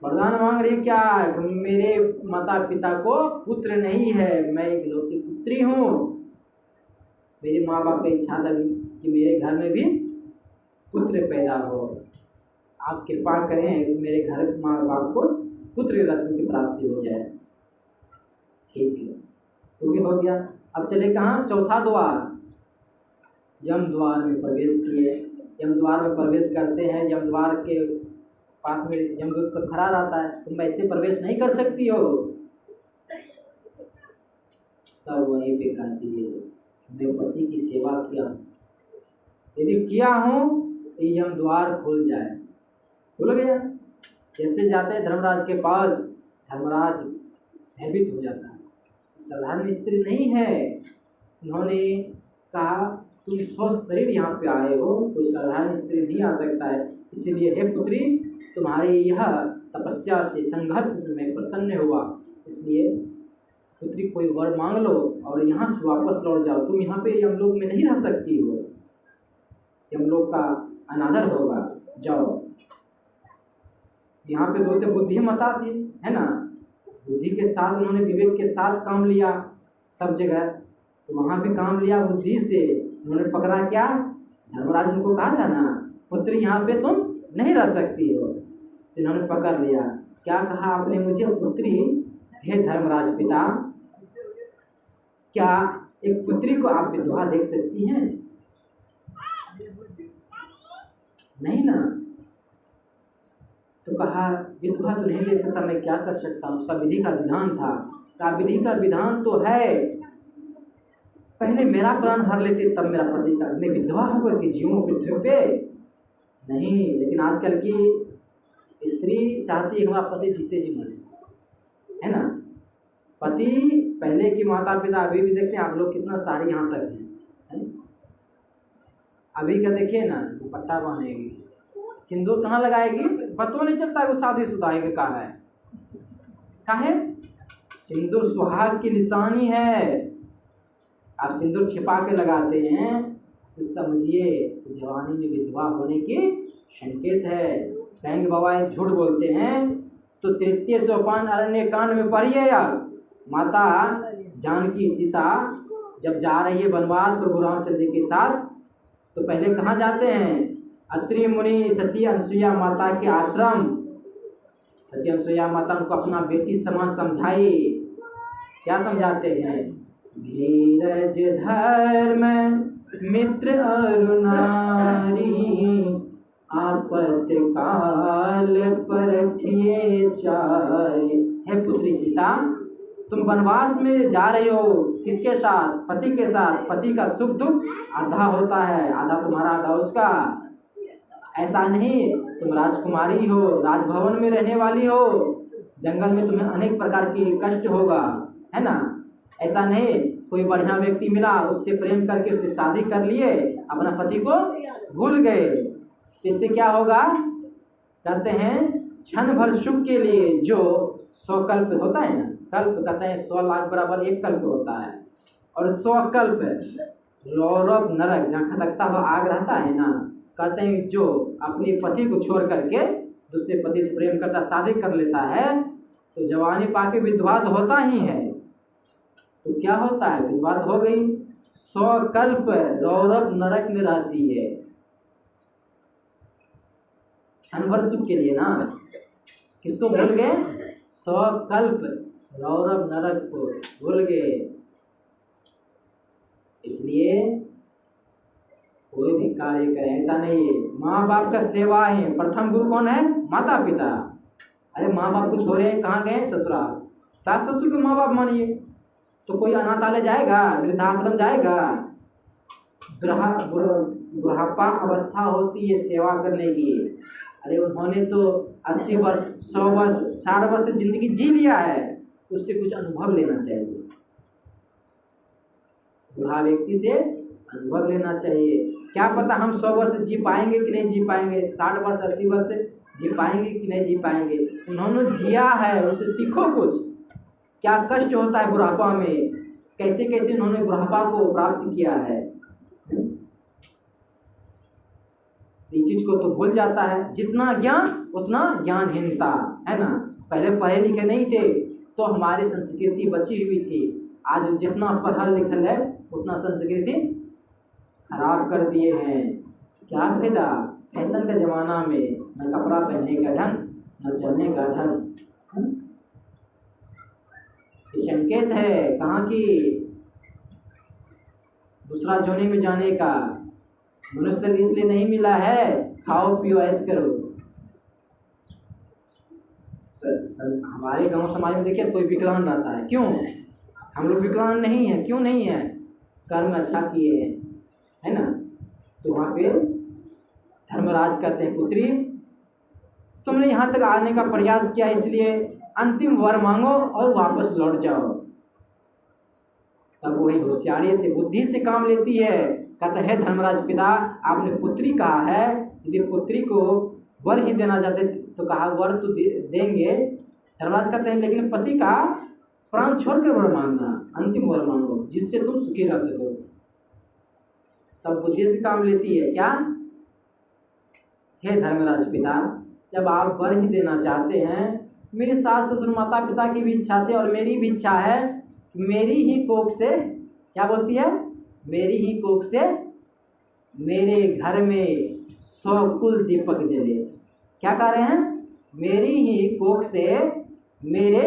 वरदान मांग रही क्या, मेरे माता पिता को पुत्र नहीं है, मैं इकलौती पुत्री हूँ। मेरे माँ बाप की इच्छा था कि मेरे घर में भी पुत्र पैदा हो। आप कृपा करें मेरे घर माँ बाप को पुत्र रत्न की प्राप्ति हो जाए। ठीक है, तो भी हो गया। अब चले कहाँ? चौथा द्वार, यम द्वार में प्रवेश किए। यम द्वार में प्रवेश करते हैं, यम द्वार के पास में यमदूत सब खड़ा रहता है, तुम ऐसे प्रवेश नहीं कर सकती हो। तब वहीं पे कहती है मैं पति की सेवा किया, यदि किया हूँ तो यम द्वार खुल जाए। खुल गया। जैसे जाते हैं धर्मराज के पास, धर्मराज भयभीत हो जाता है, साधारण स्त्री नहीं है। उन्होंने कहा तुम स्वस्थ शरीर यहाँ पे आए हो, कोई साधारण स्त्री नहीं आ सकता है, इसीलिए हे पुत्री तुम्हारी यह तपस्या से संघर्ष से मैं प्रसन्न हुआ, इसलिए पुत्री कोई वर मांग लो और यहाँ से वापस लौट जाओ। तुम यहाँ पे यमलोक में नहीं रह सकती हो, यमलोक का अनादर होगा, जाओ। यहाँ पे दो बुद्धिमता थी, है ना, बुद्धि के साथ उन्होंने विवेक के साथ काम लिया सब जगह, तो वहाँ भी काम लिया बुद्धि से। उन्होंने पकड़ा क्या? धर्मराज उनको कहा था ना पुत्री यहाँ पे तुम नहीं रह सकती हो, इन्होंने पकड़ लिया। क्या कहा आपने मुझे? पुत्री, हे धर्मराज पिता, क्या एक पुत्री को आप विधवा देख सकती हैं? नहीं ना। तो कहा विधवा तो नहीं दे सकता, मैं क्या कर सकता हूँ, उसका विधि का विधान था। कहा विधि का विधान तो है, पहले मेरा प्राण हर लेते तब मेरा पति का, मैं विधवा होकर के जीऊं पृथ्वी पे? नहीं। लेकिन आजकल की स्त्री चाहती है हमारा पति जीते जी मरे, है ना। पति पहले की माता पिता अभी भी देखते हैं आप लोग कितना सारी यहाँ तक है? अभी का देखिए ना, दुपट्टा बांधेगी, सिंदूर कहाँ लगाएगी, पता नहीं चलता है वो शादीशुदा है कि कहाँ है। कहाँ है? सिंदूर सुहाग की निशानी है। आप सिंदूर छिपा के लगाते हैं तो समझिए जवानी में विधवा होने की संकेत है। कहेंगे बाबा झूठ बोलते हैं, तो 33 सोपान अरण्य कांड में पढ़िए आप। माता जानकी सीता जब जा रही है वनवास प्रभु रामचंद्र के साथ, तो पहले कहाँ जाते हैं? अत्रि मुनि सती अनसुईया माता के आश्रम। सती अनसुईया माता उनको अपना बेटी समान समझाई। क्या समझाते हैं? धीरज धर्म मित्र और नारी, आपत्ति काल परखिए चाय। हे पुत्री सीता, तुम वनवास में जा रही हो, किसके साथ? पति के साथ। पति का सुख दुख आधा होता है, आधा तुम्हारा आधा उसका। ऐसा नहीं तुम राजकुमारी हो, राजभवन में रहने वाली हो, जंगल में तुम्हें अनेक प्रकार की कष्ट होगा, है ना। ऐसा नहीं कोई बढ़िया व्यक्ति मिला, उससे प्रेम करके उससे शादी कर लिए, अपना पति को भूल गए, इससे क्या होगा? कहते हैं क्षण भर सुख के लिए जो 100 कल्प होता है ना, कल्प कहते हैं 100 लाख बराबर 1 कल्प होता है, और 100 कल्प रौरव नरक जहाँ खटकता हुआ आग रहता है ना, कहते हैं जो अपने पति को छोड़ करके दूसरे पति से प्रेम करता, शादी कर लेता है, तो जवानी पाके विधवा तो होता ही है। तो क्या होता है? विधवा हो गई, 100 कल्प रौरव नरक में रहती है, क्षण भर सुख के लिए ना। किसको भूल गए? 100 कल्प रौरव नरक को भूल गए। इसलिए कोई भी कार्य करें ऐसा नहीं है, माँ बाप का सेवा है। प्रथम गुरु कौन है? माता पिता। अरे माँ बाप को छोड़े कहाँ गए? ससुराल। सास ससुर के माँ बाप मानिए, तो कोई अनाथालय जाएगा, वृद्धाश्रम जाएगा? बुढ़ापा अवस्था होती है सेवा करने की। अरे उन्होंने तो 80 वर्ष 100 वर्ष 60 वर्ष जिंदगी जी लिया है, उससे कुछ अनुभव लेना चाहिए। बुढ़ा व्यक्ति से अनुभव लेना चाहिए। क्या पता हम 100 वर्ष जी पाएंगे कि नहीं जी पाएंगे, 60 वर्ष 80 वर्ष जी पाएंगे कि नहीं जी पाएंगे। उन्होंने जिया है, उससे सीखो कुछ। क्या कष्ट होता है बुढ़ापा में, कैसे कैसे उन्होंने बुढ़ापा को प्राप्त किया है। इस चीज को तो भूल जाता है। जितना ज्ञान उतना ज्ञानहीनता, है ना। पहले पढ़े लिखे नहीं थे तो हमारी संस्कृति बची हुई थी। आज जितना पढ़ा लिखल है उतना संस्कृति खराब कर दिए हैं। क्या फायदा? फैशन का ज़माना में न कपड़ा पहनने का ढंग, न चलने का ढंग। ये संकेत है कहाँ की? दूसरा जोनी में जाने का। मनुष्य इसलिए नहीं मिला है खाओ पियो ऐश करो। हमारे गांव समाज में देखिए कोई विकलांग रहता है, क्यों? हम लोग विकलांग नहीं है, क्यों नहीं है? कर्म अच्छा किए हैं, है ना? तो वहाँ पे धर्मराज कहते हैं पुत्री तुमने यहाँ तक आने का प्रयास किया, इसलिए अंतिम वर मांगो और वापस लौट जाओ। तब वही होशियारी से बुद्धि से काम लेती है। कहता है धर्मराज पिता आपने पुत्री कहा है, यदि पुत्री को वर ही देना चाहते तो कहा वर तो देंगे। धर्मराज कहते हैं लेकिन पति का प्राण छोड़कर वर मांगना, अंतिम वर मांगो जिससे तुम सुखी रह सको। तब बुद्धि से काम लेती है। क्या? हे धर्मराज पिता जब आप वर ही देना चाहते हैं, मेरे सास ससुर माता पिता की भी इच्छा थी और मेरी भी इच्छा है कि मेरी ही कोख से, क्या बोलती है? मेरी ही कोख से मेरे घर में 100 कुल दीपक जले। क्या कह रहे हैं? मेरी ही कोख से मेरे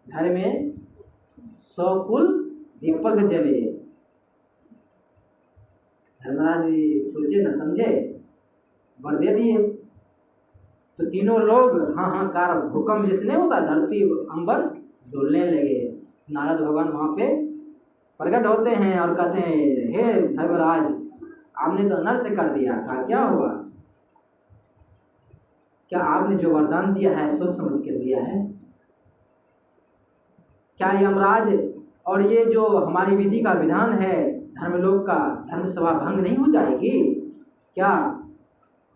घर में 100 कुल दीपक जले। धर्मराज जी सोचे न समझे, वर दे दिए। तो तीनों लोग हाँ हाँ कार भूकंप जिसने होता, धरती अंबर डोलने लगे। नारद भगवान वहाँ पे प्रकट होते हैं और कहते हैं हे धर्मराज आपने तो अनर्थ कर दिया था, क्या हुआ? क्या आपने जो वरदान दिया है सोच समझ कर दिया है? क्या यमराज और ये जो हमारी विधि का विधान है धर्मलोक का, धर्म सभा भंग नहीं हो जाएगी क्या?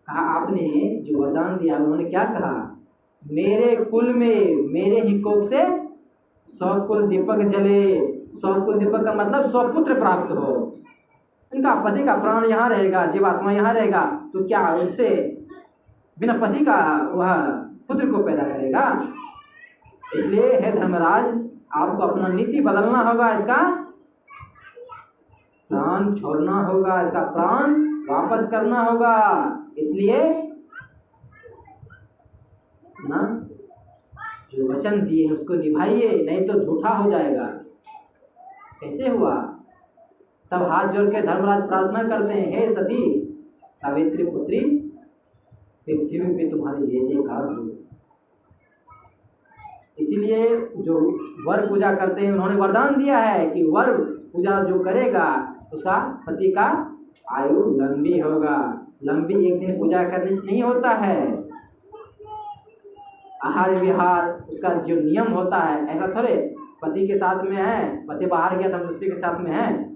कहा आपने जो वरदान दिया उन्होंने क्या कहा? मेरे कुल में मेरे ही कोख से 100 कुल दीपक जले। 100 कुल दीपक का मतलब 100 पुत्र प्राप्त हो। इनका पति का प्राण यहाँ रहेगा, जीवात्मा यहाँ रहेगा, तो क्या उनसे बिना पति का वह पुत्र को पैदा करेगा? इसलिए हे धर्मराज आपको अपना नीति बदलना होगा, इसका प्राण छोड़ना होगा, इसका प्राण वापस करना होगा। इसलिए ना जो वचन दिए उसको निभाइए, नहीं तो झूठा हो जाएगा। कैसे हुआ? तब हाथ जोड़ के धर्मराज प्रार्थना करते हैं हे सती सावित्री पुत्री पृथ्वी पे तुम्हारे जय जयकार हो। इसीलिए जो वर पूजा करते हैं उन्होंने वरदान दिया है कि वर पूजा जो करेगा उसका पति का आयु लंबी होगा। लंबी एक दिन पूजा करने से नहीं होता है। आहार विहार उसका जो नियम होता है, ऐसा थोड़े पति के साथ में है, पति बाहर गया तो हम दूसरे के साथ में हैं,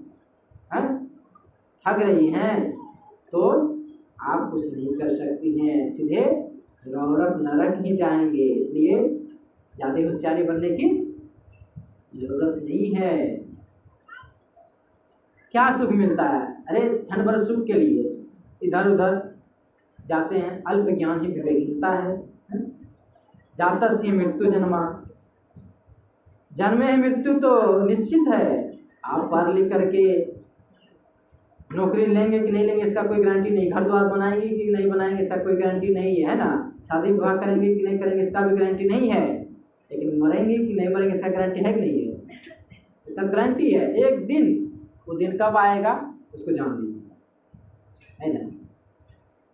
ठग रही हैं तो आप कुछ नहीं कर सकती हैं, सीधे नरक नरक ही जाएंगे। इसलिए ज़्यादा होशियारी बनने की जरूरत नहीं है। क्या सुख मिलता है? अरे क्षण भर सुख के लिए इधर उधर जाते हैं, अल्प ज्ञान ही विवेकहीनता है। जाता सी मृत्यु जन्मा, जन्मे है मृत्यु तो निश्चित है। आप पढ़ लिख करके नौकरी लेंगे कि नहीं लेंगे इसका कोई गारंटी नहीं, घर द्वार बनाएंगे कि नहीं बनाएंगे इसका कोई गारंटी नहीं है ना, शादी विवाह करेंगे कि नहीं करेंगे इसका भी गारंटी नहीं है, लेकिन मरेंगे कि नहीं मरेंगे इसका गारंटी है कि नहीं है? इसका गारंटी है एक दिन, वो दिन कब आएगा उसको जान लीजिए, है ना।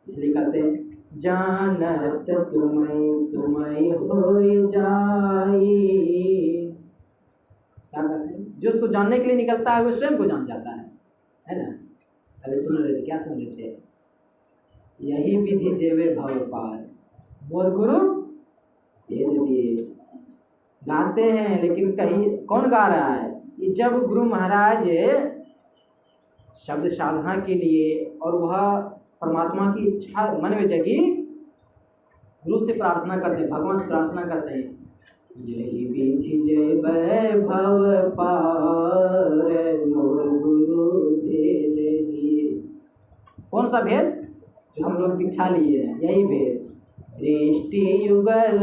इसलिए कहते हैं जानत तुम्हें हो जाई। क्या कहते हैं? जो उसको जानने के लिए निकलता है वो स्वयं को जान जाता है ना। अभी सुन रहे थे, क्या सुन रहे थे? यही विधि जेवे भव पार, बोल गुरु भेद दिए। गाते हैं लेकिन कहीं कौन गा रहा है? कि जब गुरु महाराज शब्द साधना के लिए और वह परमात्मा की इच्छा मन में जगी, गुरु से प्रार्थना करते हैं, भगवान से प्रार्थना करते हैं यही विधि जय भव पार मोर गुरु भेद दिए। कौन सा भेद? जो हम लोग दीक्षा लिए हैं, यही भेद। दृष्टि युगल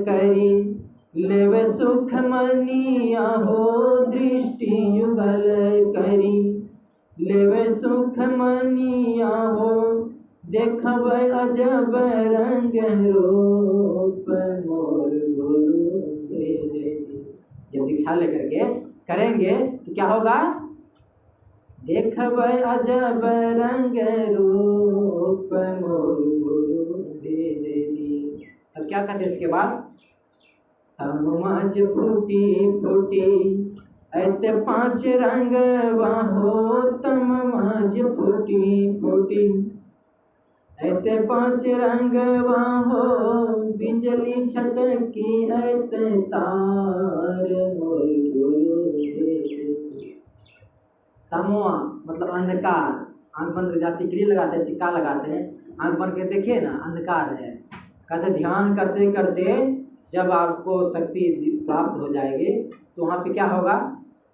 करी लेवे सुख मनिया हो, दृष्टि युगल करी लेवे सुख मनिया हो, देखब अजब रंग रूप मोर गुरु भेद दी। जब दीक्षा लेकर के करेंगे तो क्या होगा? देखब अजब रंग रूप मोर गुरु भेद दी। अब क्या कहते हैं इसके बाद? तम मज फूटी फूटी ऐते 5 रंग वाहो, तम मज फूटी फूटी ऐते 5 रंग वाहो, बिजली छटकी ऐते तार मोर गुरु भेद। तमोआ मतलब अंधकार, आंख बंद कर जाती टिकली लगाते हैं, टिक्का लगाते हैं, आंख बंद के देखिए ना, अंधकार है। कहते ध्यान करते करते जब आपको शक्ति प्राप्त हो जाएगी तो वहाँ पे क्या होगा?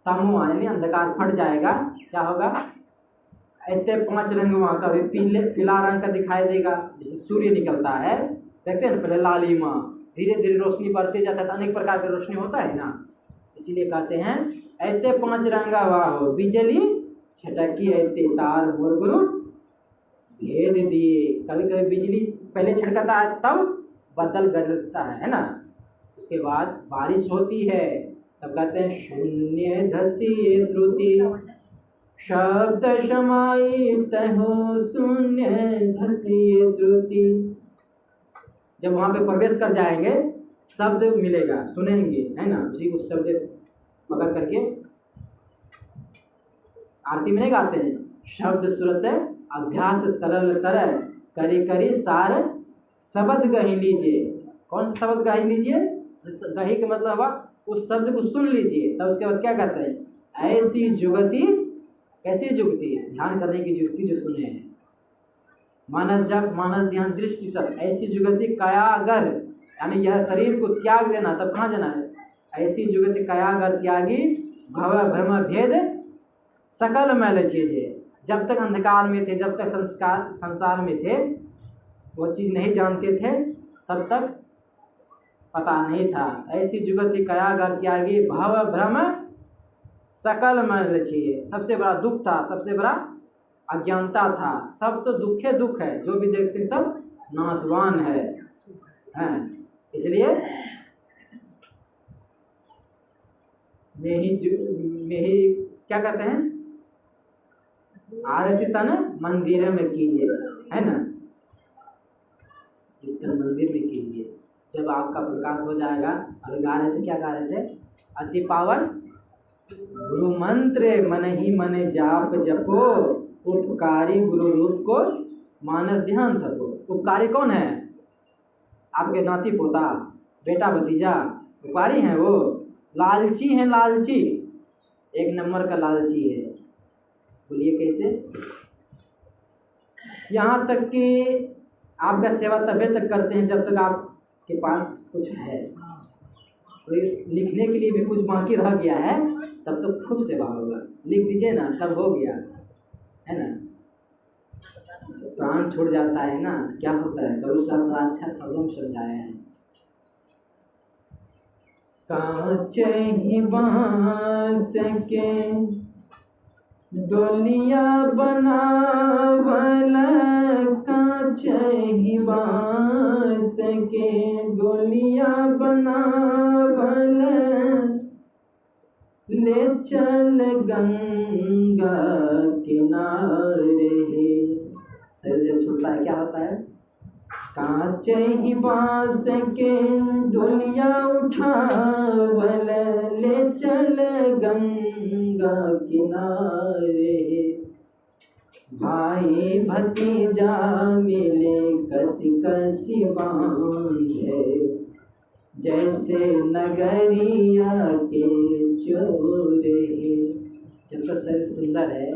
तमो यानी अंधकार फट जाएगा। क्या होगा? ऐसे 5 रंग वहाँ का भी पीला रंग का दिखाई देगा, जैसे सूर्य निकलता है, देखते हैं ना, पहले लालिमा, धीरे धीरे रोशनी बढ़ते जाता है, तो अनेक प्रकार की रोशनी होता है ना, इसीलिए कहते हैं ऐसे 5 रंगा वाहो, बिजली छटकी ऐसे तार मोर गुरु भेद दिए। कभी कभी बिजली पहले छटकता है, तब बदल गरजता है ना, उसके बाद बारिश होती है, तब कहते हैं शून्य धसी श्रुति शब्द समाई तहो, शून्य धसी श्रुति। जब वहाँ पे प्रवेश कर जाएंगे शब्द मिलेगा, सुनेंगे, है ना, उसी को शब्द पकड़ करके आरती में नहीं गाते हैं, शब्द सुरत अभ्यास तरल तरल करी करी सार शब्द गही लीजिए। कौन सा शब्द गही लीजिए? गही का मतलब हुआ उस शब्द को सुन लीजिए। तब उसके बाद क्या कहते हैं? ऐसी जुगति, कैसी जुगति? ध्यान करने की जुगति जो सुने हैं। मानस जब मानस ध्यान दृष्टि सब, ऐसी जुगति कयागर, यानी यह शरीर को त्याग देना, तब कहाँ जाना है? ऐसी जुगति कयागर त्यागी भव भ्रम भेद सकल मैल चीजें। जब तक अंधकार में थे, जब तक संसार में थे, वो चीज़ नहीं जानते थे, तब तक पता नहीं था। ऐसी जुगति कयागर त्यागी भव भ्रम सकल मैल चाहिए। सबसे बड़ा दुख था, सबसे बड़ा अज्ञानता था। सब तो दुखे दुख है, जो भी देखते सब नाशवान है, इसलिए में ही क्या कहते हैं? आरती तन मंदिर में कीजिए, है ना, इस तन मंदिर में कीजिए। जब आपका प्रकाश हो जाएगा। अभी गा रहे थे, क्या गा रहे थे? अति पावन गुरु मंत्र मन ही मन जाप जपो, उपकारी गुरु रूप को मानस ध्यान थको। उपकारी कौन है? आपके नाती पोता, बेटा भतीजा, उपकारी हैं वो। लालची हैं, लालची, 1 नंबर का लालची है। बोलिए कैसे? यहाँ तक कि आपका सेवा तभी तक करते हैं जब तक आपके पास कुछ है। तो लिखने के लिए भी कुछ बाकी रह गया है, तब तो खूब सेवा होगा। लिख दीजिए ना, तब हो गया, है ना। प्राण छोड़ जाता है ना, क्या होता है? कभी साहब बड़ा अच्छा शब्दों समझाया है। कांच ही बांस के डोलिया बनावल, कांच ही बांस के डोलिया बनावल, ले चल गंगा किनारे। शरीर जब छूटता है क्या होता है? कांच ही बांस के डोलिया उठावल, ले चल गंगा किनारे। भाई भतीजा मिले कसी कसी बांधे, जैसे नगरिया के चोरे। जब तक शरीर सुंदर है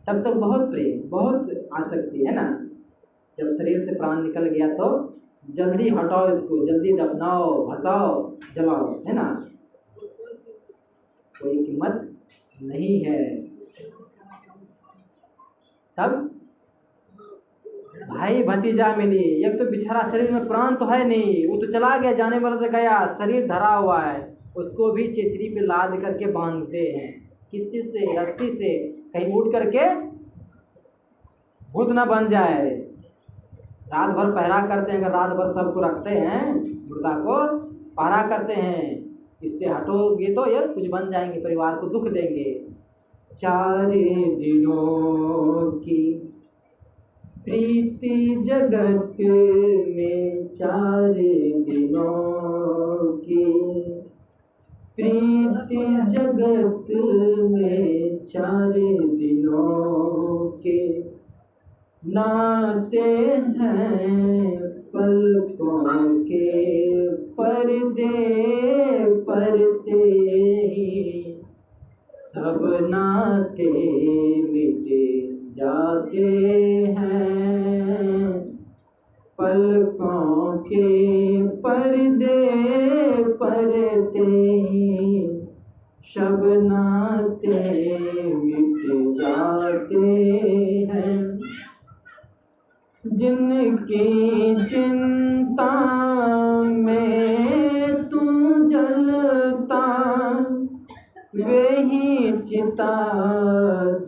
तब तक बहुत प्रेम, बहुत आसक्ति, है ना। जब शरीर से प्राण निकल गया तो जल्दी हटाओ इसको, जल्दी दफनाओ, भसाओ, जलाओ, है ना। कोई कीमत नहीं है। तब भाई भतीजा मिली। एक तो बेचारा शरीर में प्राण तो है नहीं, वो तो चला गया, जाने वाला तो गया, शरीर धरा हुआ है, उसको भी चेचरी पे लाद करके बांधते हैं। किस चीज से? रस्सी से। कहीं उठ करके भूत ना बन जाए। रात भर पहरा करते हैं, अगर रात भर सबको रखते हैं, मुर्दा को पहरा करते हैं, इससे हटोगे तो ये कुछ बन जाएंगे, परिवार को दुख देंगे। 4 दिनों की प्रीति जगत में, 4 दिनों की प्रीति जगत में, 4 दिनों के नाते हैं पलकों के, पर्दे परते ही सब नाते मिट जाते हैं। पलकों के पर्दे परते ही सब नाते मिट जाते हैं। जिनकी चिंता में तू जलता, वे ही चिता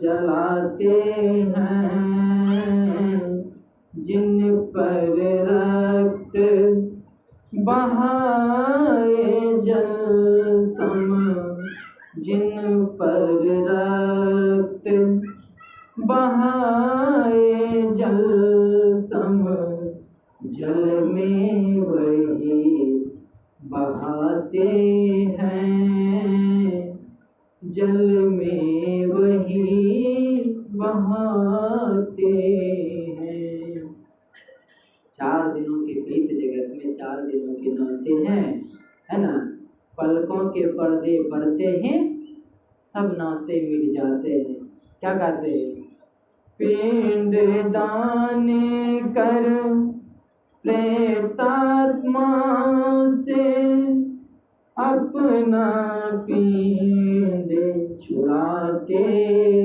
जलाते हैं। जिन पर रक्त बहाए जल सम, जिन पर रक्त बहाए जल सम, जल में वही बहाते हैं। जल में वही बहाते हैं। 4 दिनों के प्रीत जगत में 4 दिनों के नाते हैं, है ना। पलकों के पर्दे पड़ते हैं, सब नाते मिट जाते हैं। क्या कहते हैं? पिंड दान कर प्रेतात्मा से अपना पिंड छुड़ाते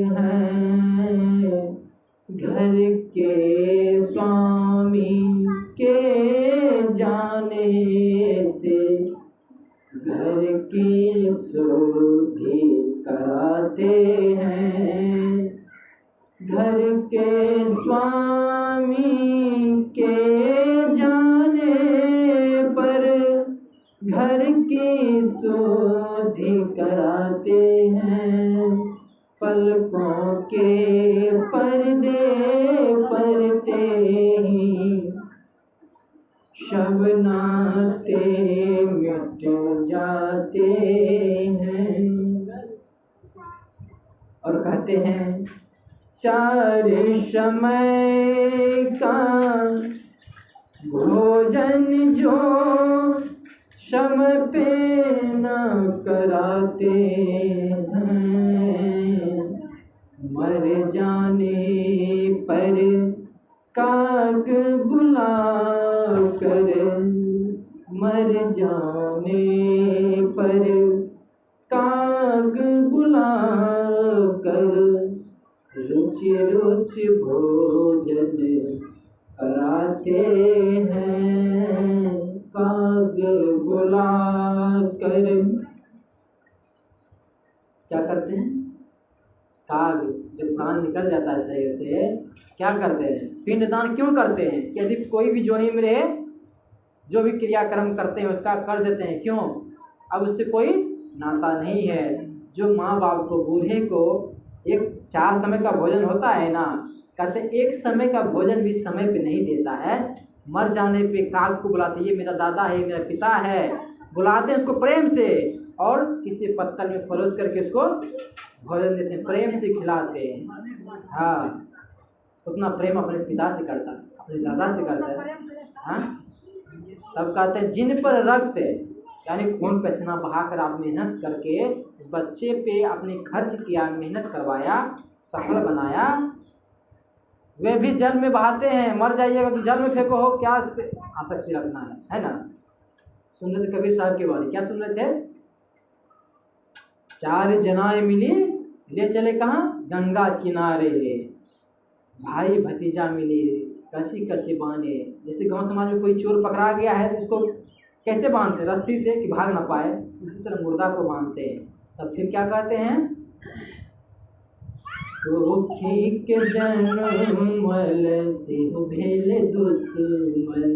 हैं। घर के स्वामी के जाने से घर की शुद्धि कराते हैं। घर के स्वामी के जाने पर घर की शुद्धि कराते हैं। पलकों के पर्दे परते ही सब नाते मिट जाते हैं। और कहते हैं 4 समय का भोजन जो शम पे न कराते हैं। मर जाने पर काग बुला कर, मर जाने पर काग बुला कर रुचि रुचि भोजन कराते हैं। काग बुला कर क्या करते हैं? काग जब प्राण निकल जाता है शरीर से, क्या करते हैं? पिंडदान क्यों करते हैं? कि यदि कोई भी जोनी में रहे, जो भी क्रियाक्रम करते हैं उसका कर देते हैं। क्यों? अब उससे कोई नाता नहीं है। जो माँ बाप को, बूढ़े को एक 4 समय का भोजन होता है ना, कहते एक समय का भोजन भी समय पे नहीं देता है। मर जाने पे काग को बुलाते, ये मेरा दादा है, मेरा पिता है, बुलाते हैं उसको प्रेम से, और किसी पत्थर में परोस करके उसको भोजन देते हैं, प्रेम से खिलाते हैं। हाँ, उतना प्रेम अपने पिता से करता, अपने दादा से करता है। हाँ, तब कहते हैं जिन पर रक्त, यानी खून पसीना बहाकर आप मेहनत करके उस बच्चे पे आपने खर्च किया, मेहनत करवाया, सफल बनाया, वे भी जल में बहाते हैं। मर जाइएगा तो जल में फेंको, हो क्या आसक्ति रखना है ना। सुन रहे थे कबीर साहब की वाणी, क्या सुन रहे थे? 4 जनाएं मिली, ले चले कहाँ? गंगा किनारे। भाई भतीजा मिली, कसी कसी बांधे। जैसे गांव समाज में कोई चोर पकड़ा गया है तो उसको कैसे बांधते? रस्सी से, कि भाग ना पाए। उसी तरह मुर्दा को बांधते हैं। तब फिर क्या कहते हैं? कोखी के जनमल से भेल दुश्मन,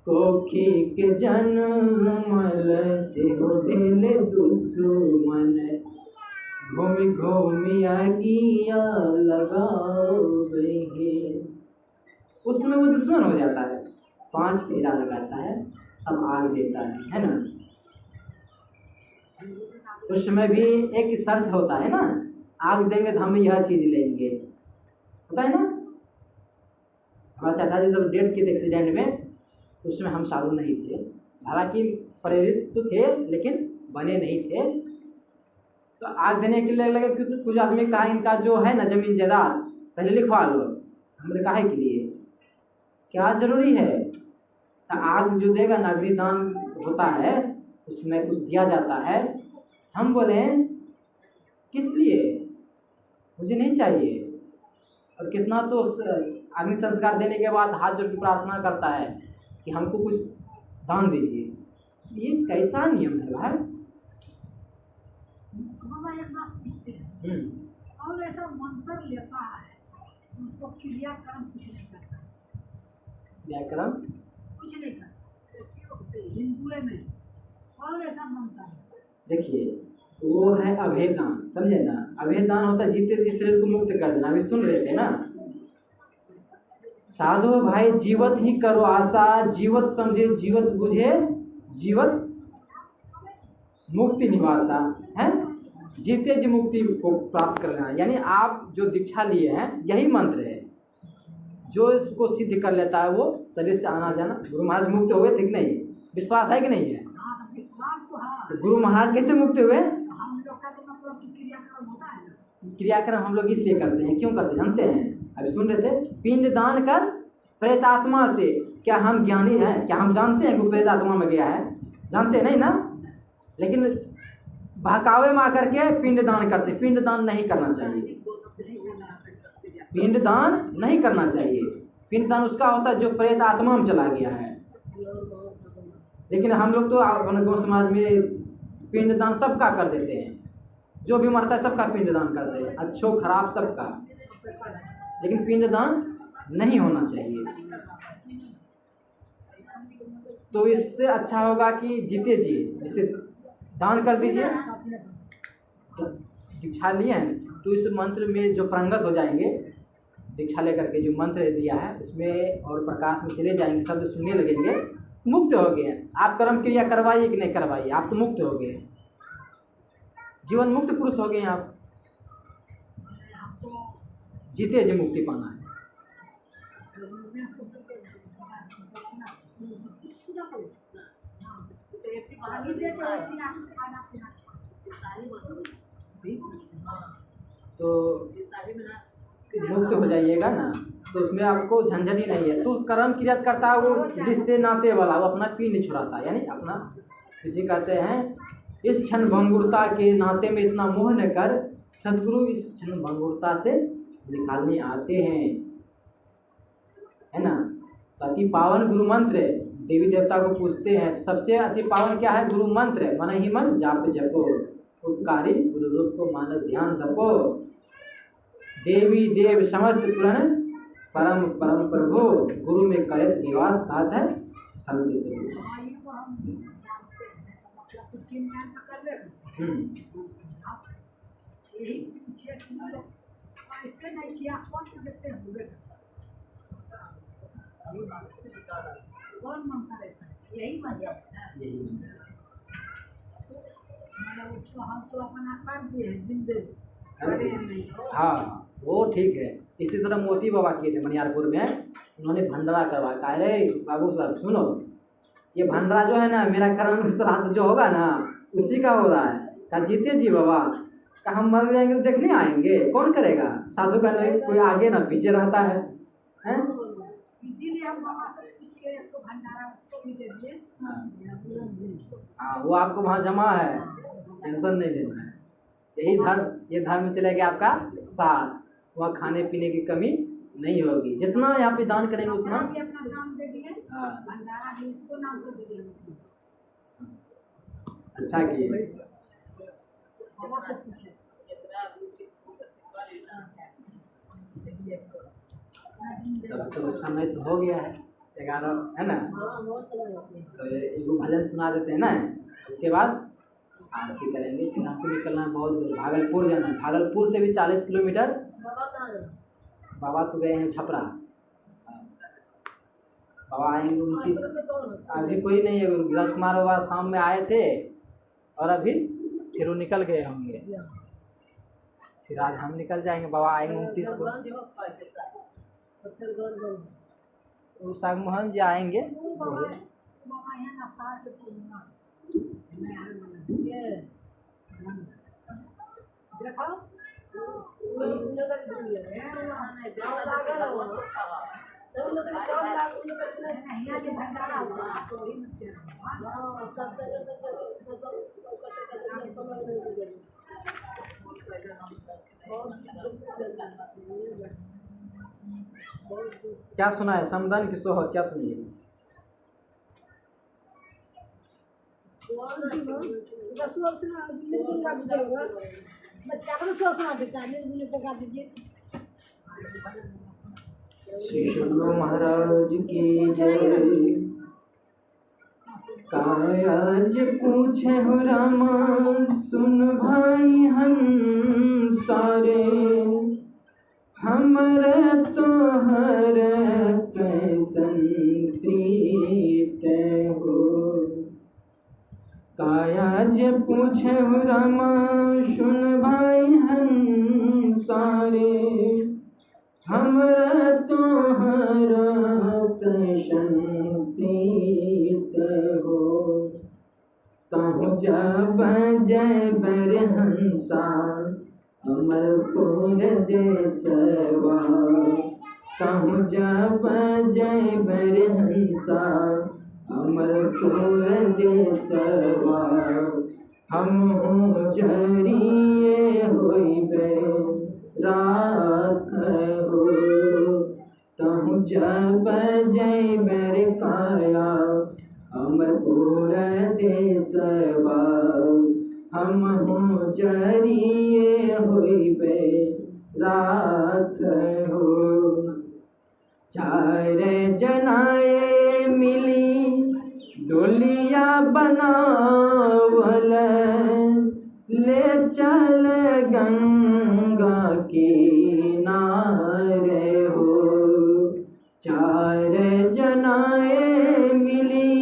कोखी के जनमल से भेल दुश्मन, घूमि घूमि आगिया लगावे। उसमें वो दुश्मन हो जाता है, 5 फेरा लगाता है, अब आग देता है ना। उसमें भी एक शर्त होता है ना, आग देंगे तो हम यह चीज लेंगे, होता है ना। हमारे चाचा जी जब डेथ किए थे एक्सीडेंट में, उसमें हम साधु नहीं थे, हालांकि प्रेरित तो थे लेकिन बने नहीं थे। तो आग देने के लिए लगे, क्योंकि कुछ आदमी कहा इनका जो है ना जमीन जायदाद पहले लिखवा लो। हमने कहा के लिए क्या जरूरी है, तो आग जो देगा नागरिक दान होता है, उसमें कुछ दिया जाता है। हम बोले किस लिए, मुझे नहीं चाहिए। और कितना तो अग्नि संस्कार देने के बाद हाथ जोड़ के प्रार्थना करता है कि हमको कुछ दान दीजिए। ये कैसा नियम है भाई। बाबा एक बात पूछते हैं, और ऐसा मंत्र लेता है उसको क्रियाक्रम कुछ नहीं करता, क्रियाक्रम कुछ नहीं करता हिंदुए में, और ऐसा मंत्र है। देखिए वो है अभेदान, समझे ना। अभेदान होता है जीते जी शरीर को मुक्त कर देना। अभी सुन रहे थे ना, साधो भाई जीवत ही करो आशा, जीवत समझे जीवत बुझे, जीवत मुक्ति निवासा है। जीते जी मुक्ति को प्राप्त कर लेना, यानी आप जो दीक्षा लिए हैं यही मंत्र है। जो इसको सिद्ध कर लेता है वो शरीर से आना जाना। गुरु महाराज मुक्त हुए थे कि नहीं, विश्वास है कि नहीं है। तो गुरु महाराज कैसे मुक्त हुए। हम लोग का तो मतलब क्रियाक्रम होता है ना, क्रियाक्रम हम लोग इसलिए करते हैं, क्यों करते हैं जानते हैं। अभी सुन रहे थे, पिंड दान कर प्रेतात्मा से। क्या हम ज्ञानी हैं, क्या हम जानते हैं कि प्रेतात्मा में गया है, जानते नहीं ना। लेकिन बहकावे में आकर के पिंड दान करते। पिंड दान नहीं करना चाहिए, पिंड दान नहीं करना चाहिए। पिंड दान उसका होता है जो प्रेत आत्मा में चला गया है। लेकिन हम लोग तो अपने गौ समाज में पिंड दान सबका कर देते हैं, जो भी मरता है सबका पिंड दान करते हैं, अच्छो खराब सबका। लेकिन पिंड दान नहीं होना चाहिए। तो इससे अच्छा होगा कि जीते जी जिसे दान कर दीजिए। तो दीक्षा लिए हैं तो इस मंत्र में जो पारंगत हो जाएंगे, दीक्षा लेकर के जो मंत्र दिया है उसमें और प्रकाश में चले जाएंगे, शब्द सुनने लगेंगे, मुक्त हो गए। आप कर्म क्रिया करवाइए कि नहीं करवाइए, आप तो मुक्त हो गए, जीवन मुक्त पुरुष हो गए आप। जीते जी मुक्ति पाना है। तो मुक्त हो जाइएगा ना, तो उसमें आपको झंझट ही नहीं है। तो कर्म क्रिया करता है वो रिश्ते नाते वाला, वो अपना पी नहीं छुड़ाता, यानी अपना किसी कहते हैं इस क्षण भंगुरता के नाते में इतना मोह न कर, सदगुरु इस क्षण भंगुरता से निकालने आते हैं, है ना। तो अति पावन गुरु मंत्र देवी देवता को पूछते हैं, सबसे अति पावन क्या है, गुरु मंत्र। मन ही मन जाप जपो, उपकारी गुरु रूप को मान ध्यान दपो, देवी देव समस्त पुराण परम परम प्रभु, गुरु में करत निवास कहत है संत से। ऐसे नहीं किया, देखते हैं कौन मंत्र है, यही मंत्र है। मतलब उसको हम तो अपना कर दिए जिंदे। हाँ वो ठीक है। इसी तरह मोती बाबा किए थे मनियारपुर में, उन्होंने भंडारा करवाया। कहा रे बाबू साहब सुनो, ये भंडारा जो है ना मेरा कर्म श्राद्ध जो होगा ना उसी का हो रहा है। कहा जीते जी बाबा, कहा हम मर जाएंगे तो देखने आएंगे, कौन करेगा। साधु का नहीं कोई आगे ना पीछे रहता है, हैं? इसीलिए हम बाबा से पूछ के तो भंडारा उसको भी दे दिए। हाँ वो आपको वहाँ जमा है, टेंशन नहीं लेना है। यही धर्म, ये धर्म चलेगा आपका साथ, वहाँ खाने पीने की कमी नहीं होगी। जितना यहाँ पे दान करेंगे उतना अपना दान दे दिए, भंडारा भी उसको नाम से दे दिए। अच्छा किए। बाबा से पूछे तब तो समय तो हो गया है 11 है ना। तो एगो भजन सुना देते हैं ना, उसके बाद आरती करेंगे। फिर हमको निकलना है बहुत दूर, भागलपुर जाना है। भागलपुर से भी 40 किलोमीटर। बाबा तो गए हैं छपरा, बाबा आएंगे 29। अभी कोई नहीं है, गुरुदास कुमार बाबा शाम में आए थे और अभी फिर वो निकल गए होंगे। फिर आज हम निकल जाएंगे, बाबा आएंगे 29 को। वो सागमोहन जी आएंगे। क्या सुना है? समदान की सोहर क्या सुनिए? श्री शंभू महाराज की जय। कायाज पूछे हो रामा सुन भाई हम सारे, हमरे तो हर कैसन प्रीत हो। कायाज पूछे हो रामा सुन भाई हम सारे, हमरा तोहरा कैसन प्रीत हो। कहूँ जब जय बर हंसा अमरपुर देशवा, कहूँ जब जय बर हंसा अमरपुर देशवा। हम जरिए होइबे राख हो, कहूँ जब जय बर काया अमरपुर देशवा। हम जरिए होइबे राख हो। चार जनाए मिली डोलिया बनावल, ले चल गंगा किनारे हो। चार जनाए मिली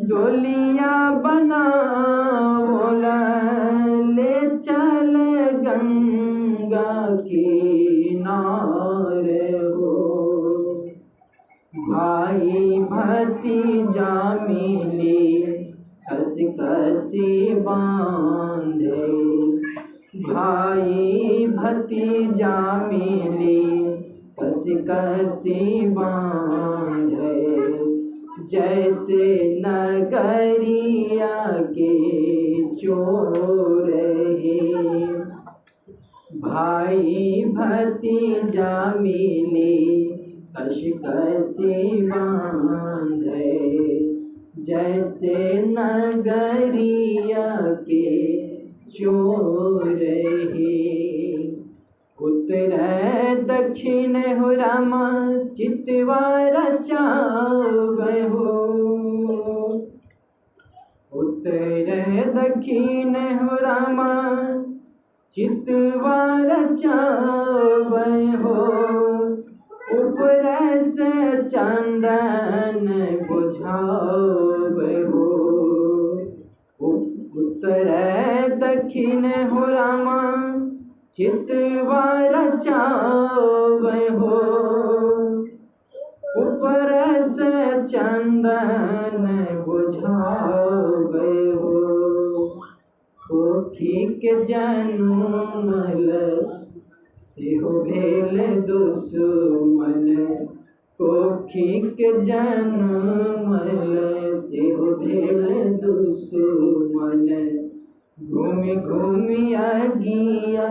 डोलिया बनावल, ले चल गंगा किनारे हो। भाई भतीजा मिली कस कसी बांधे, भाई भतीजा मिली कस कसी बांधे। जैसे नगरिया के चोर ही, भाई भतीजा मिली कस कसी बांधे। जैसे नगरिया के चोर ही। उत्तर दक्षिण हो रामा चितवा रचावे हो। उत्तर दक्षिण हो रामा चितवा रचावे हो। ऊपर से चंदन बुझावे हो। उत्तर दक्षिण हो रामा चितवा रचावे हो। ऊपर से चंदन बुझावे हो। कोखी के जन्मल सेहो भेल दुश्मन, कोखी के जन्मल सेहो भेल दुश्मन। घूमि घूमि अगिया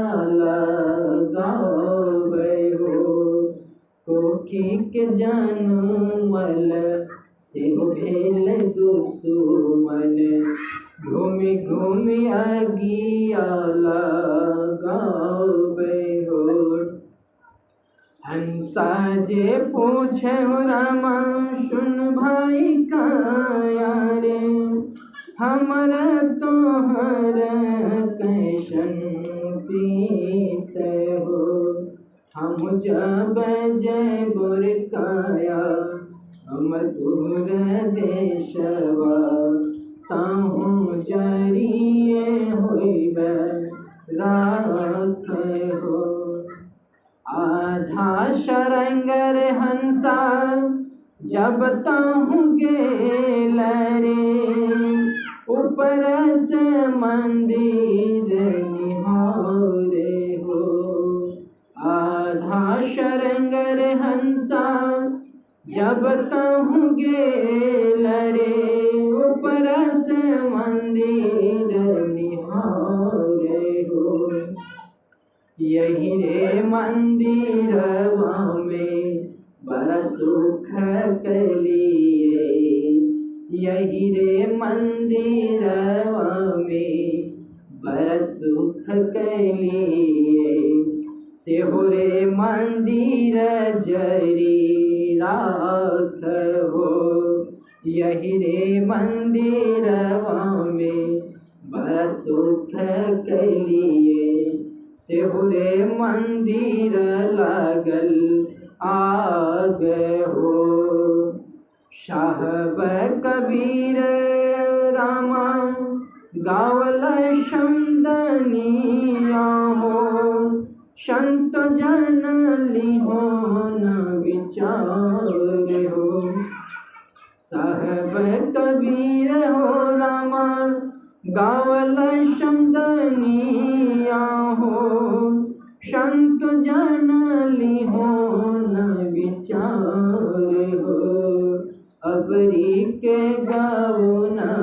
लगावे हो। कोखी के जन्मल सेहो भेल दुश्मन। घूमि घूमि अगिया लगावे हो। हंसा पूछे हो रामा सुन भाई काया रे, हमारा तोहर कैसन प्रीत हो। हम जब जय बुरकाया अमरपुर देशवा, ताहू जरिए होइबे राख हो। आधा शरंगर हंसा जब ताहू गेल रे, ऊपर से मंदिर निहारे हो। आधा शरंगर हंसा जब ताहू गेल रे, ऊपर से मंदिर निहारे हो। यही रे मंदिरवा में बड़ा सुख कलिए, यही रे मंदिरवा में बड़ा सुख कलिए। से हो रे मंदिर जरी राख हो, यही रे मंदिरवा में बड़ा सुख कलिए। से हो रे मंदिर लागल आग हो। साहब कबीर रामा गावल शमदनिया हो, संत जन लिहो न विचार हो। साहब कबीर हो रामा गावल शमदनिया हो, संत जन लिहो न विचार हो। अबरी के गावना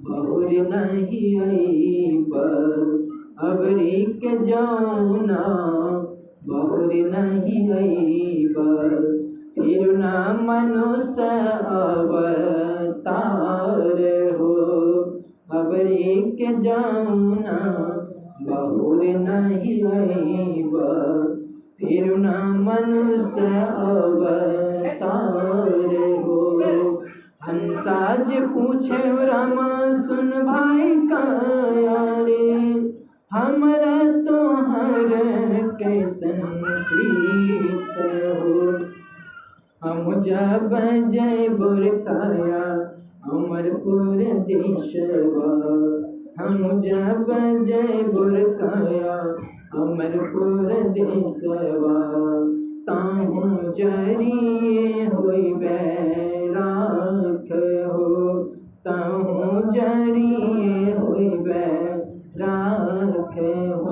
बहुर नहीं आईब, अबरी के जाऊना बहुर नहीं आईब। फिर न मनुष्य अवतार हो, अबरी के जाऊना बहुर नहीं आईब। फिर न मनुष्य अवतार हो। हंसाज पूछे रामा सुन भाई काया रे, हमरा तोहर कैसन प्रीत हो। हम जब जय बुरकाया अमरपुर देशवा, हम जब जय बुरकाया अमरपुर देशवा, ताहू जरिए होइबे राख हो। ताहू जरिए होइबे राख हो,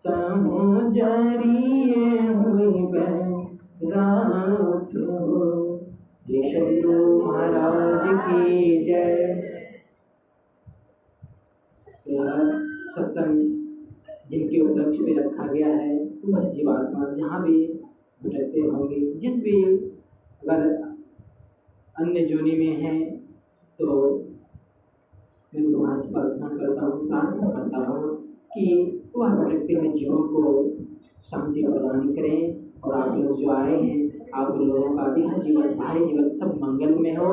ताहू जरिए होइबे राख हो। श्री सद्गुरु महाराज की जय। सत्संग जिनके उपलक्ष में रखा गया है वह जीवात्मा जहाँ भी भटकते होंगे, जिस भी अगर अन्य जोनि में हैं, तो मैं गुरु महाराज से प्रार्थना करता हूँ, प्रार्थना करता हूँ कि वह भटकते हुए जीवों को शांति प्रदान करें। और आप लोग जो आए हैं, आप लोगों का यह जीवन भारी जीवन सब मंगल में हो।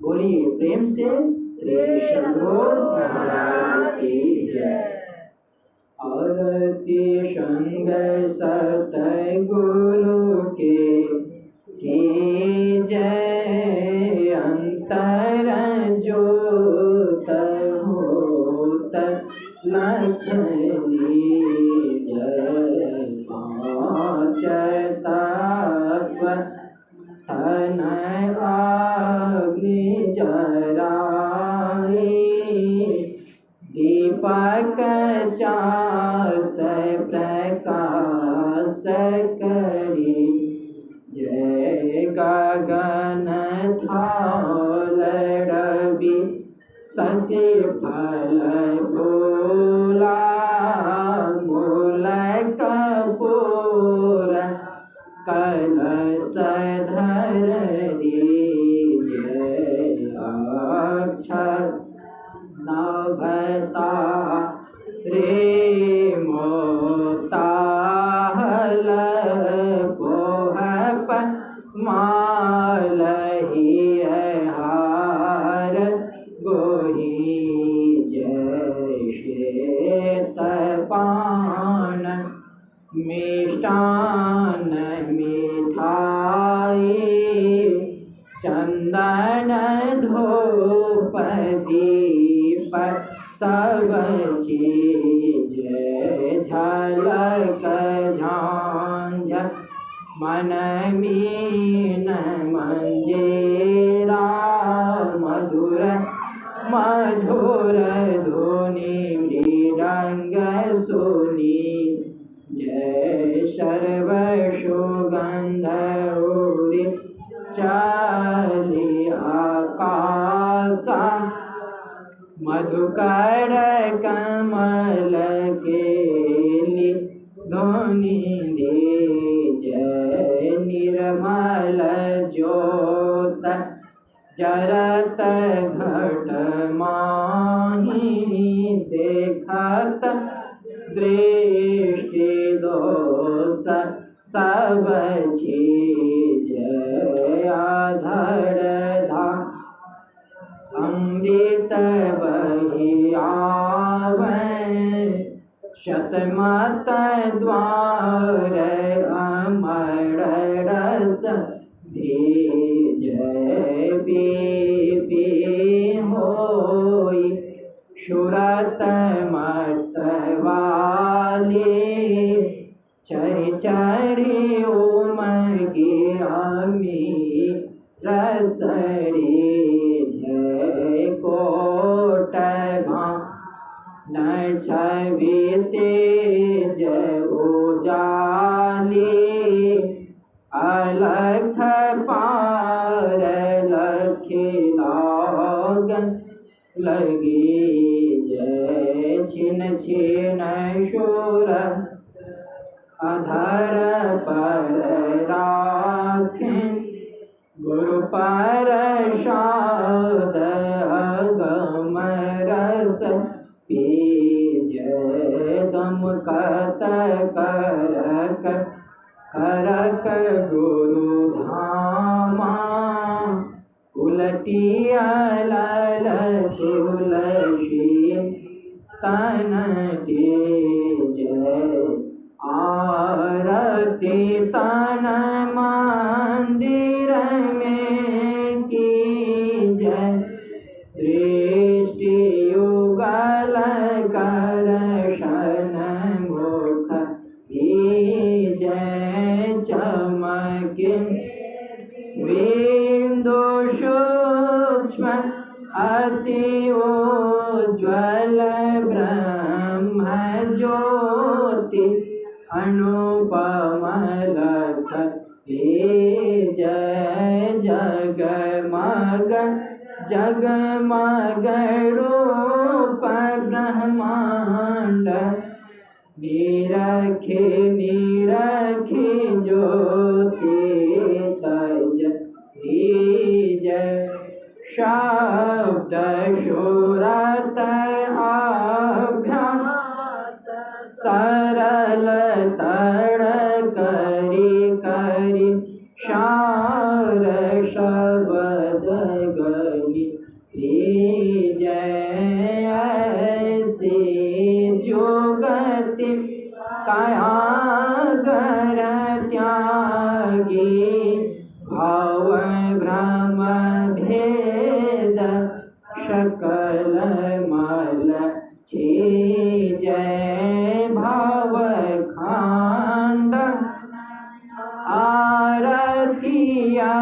बोलिए प्रेम से श्री सद्गुरु महाराज की जय। आरती संग सतगुरु की जय। अंतर ज्योत होत लखनी जय। पांच तत्व तन अग्नि जराई, दीपक चास प्रकाश करी। जय गगन थाल रवि शशि फल फूला, मूल कपूर कलश धरी। जय अक्षर नभता रे मोताहल पोहप मिष्टान मिठाई चंदन धूप दीप सब चीज झलक झांझ मन मीन मंजीरा मधुर मधुर धुनि मृदंग सुनी जय सर्व सुगंध उरि चली आकाश मधुकर कमल केली ध्वनि दे जय निर्मल ज्योत जरत घट माही देखत दृष्टि दोष सब चीज आधर धा अमृत बही आवे शतमत द्वार अमर रस भेज पी होई सुरत मत वाले चरि चरि उमगे अमी रसरी जय कोट न छवि तेज उजाली अलख पार लखी लागन लगी जय छिन छिन शूर अधर पर राखें गुरु पर शाद अगम रस पीज दम कत करक करक गुरु धामा उलटी अलल तुलसी तन तेज आरती तन मंदिर में की जय दृष्टि युगल कर शन मुख की जय चमके बिंदु सूक्ष्म अति उज्ज्वल ब्रह्म ज्योति अनुपम लख जय जगमग जगमग रूप ब्रह्मांड निरखे निरखे ज्योति तज दीज शब्द शूरत आभ्यास सरल तड़ करी करी शार शब्द गई जय ऐसी जुगति कायागर त्यागी भाव भ्रम भेद सकल मल जय भाव खांड आरतिया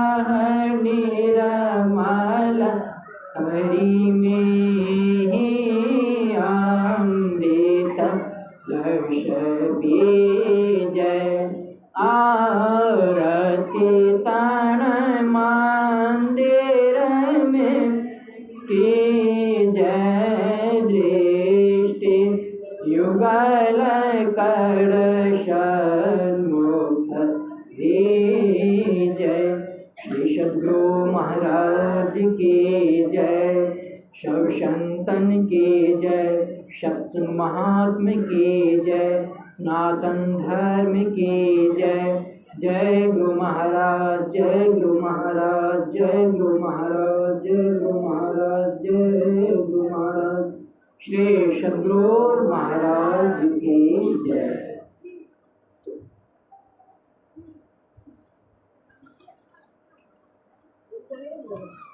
निर्मल हरि में अमृत लक्ष जय आरती तन मंदिर में की जय दृष्टि युगल कर षण्मुख जय श्री सद्गुरु महाराज की जय शव संतन की जय सत्संग महात्म की जय सनातन धर्म की जय जय गुरु महाराज जय गुरु महाराज जय गुरु महाराज जय गुरु महाराज जय गुरु महाराज श्री सद्गुरु महाराज की जय। करो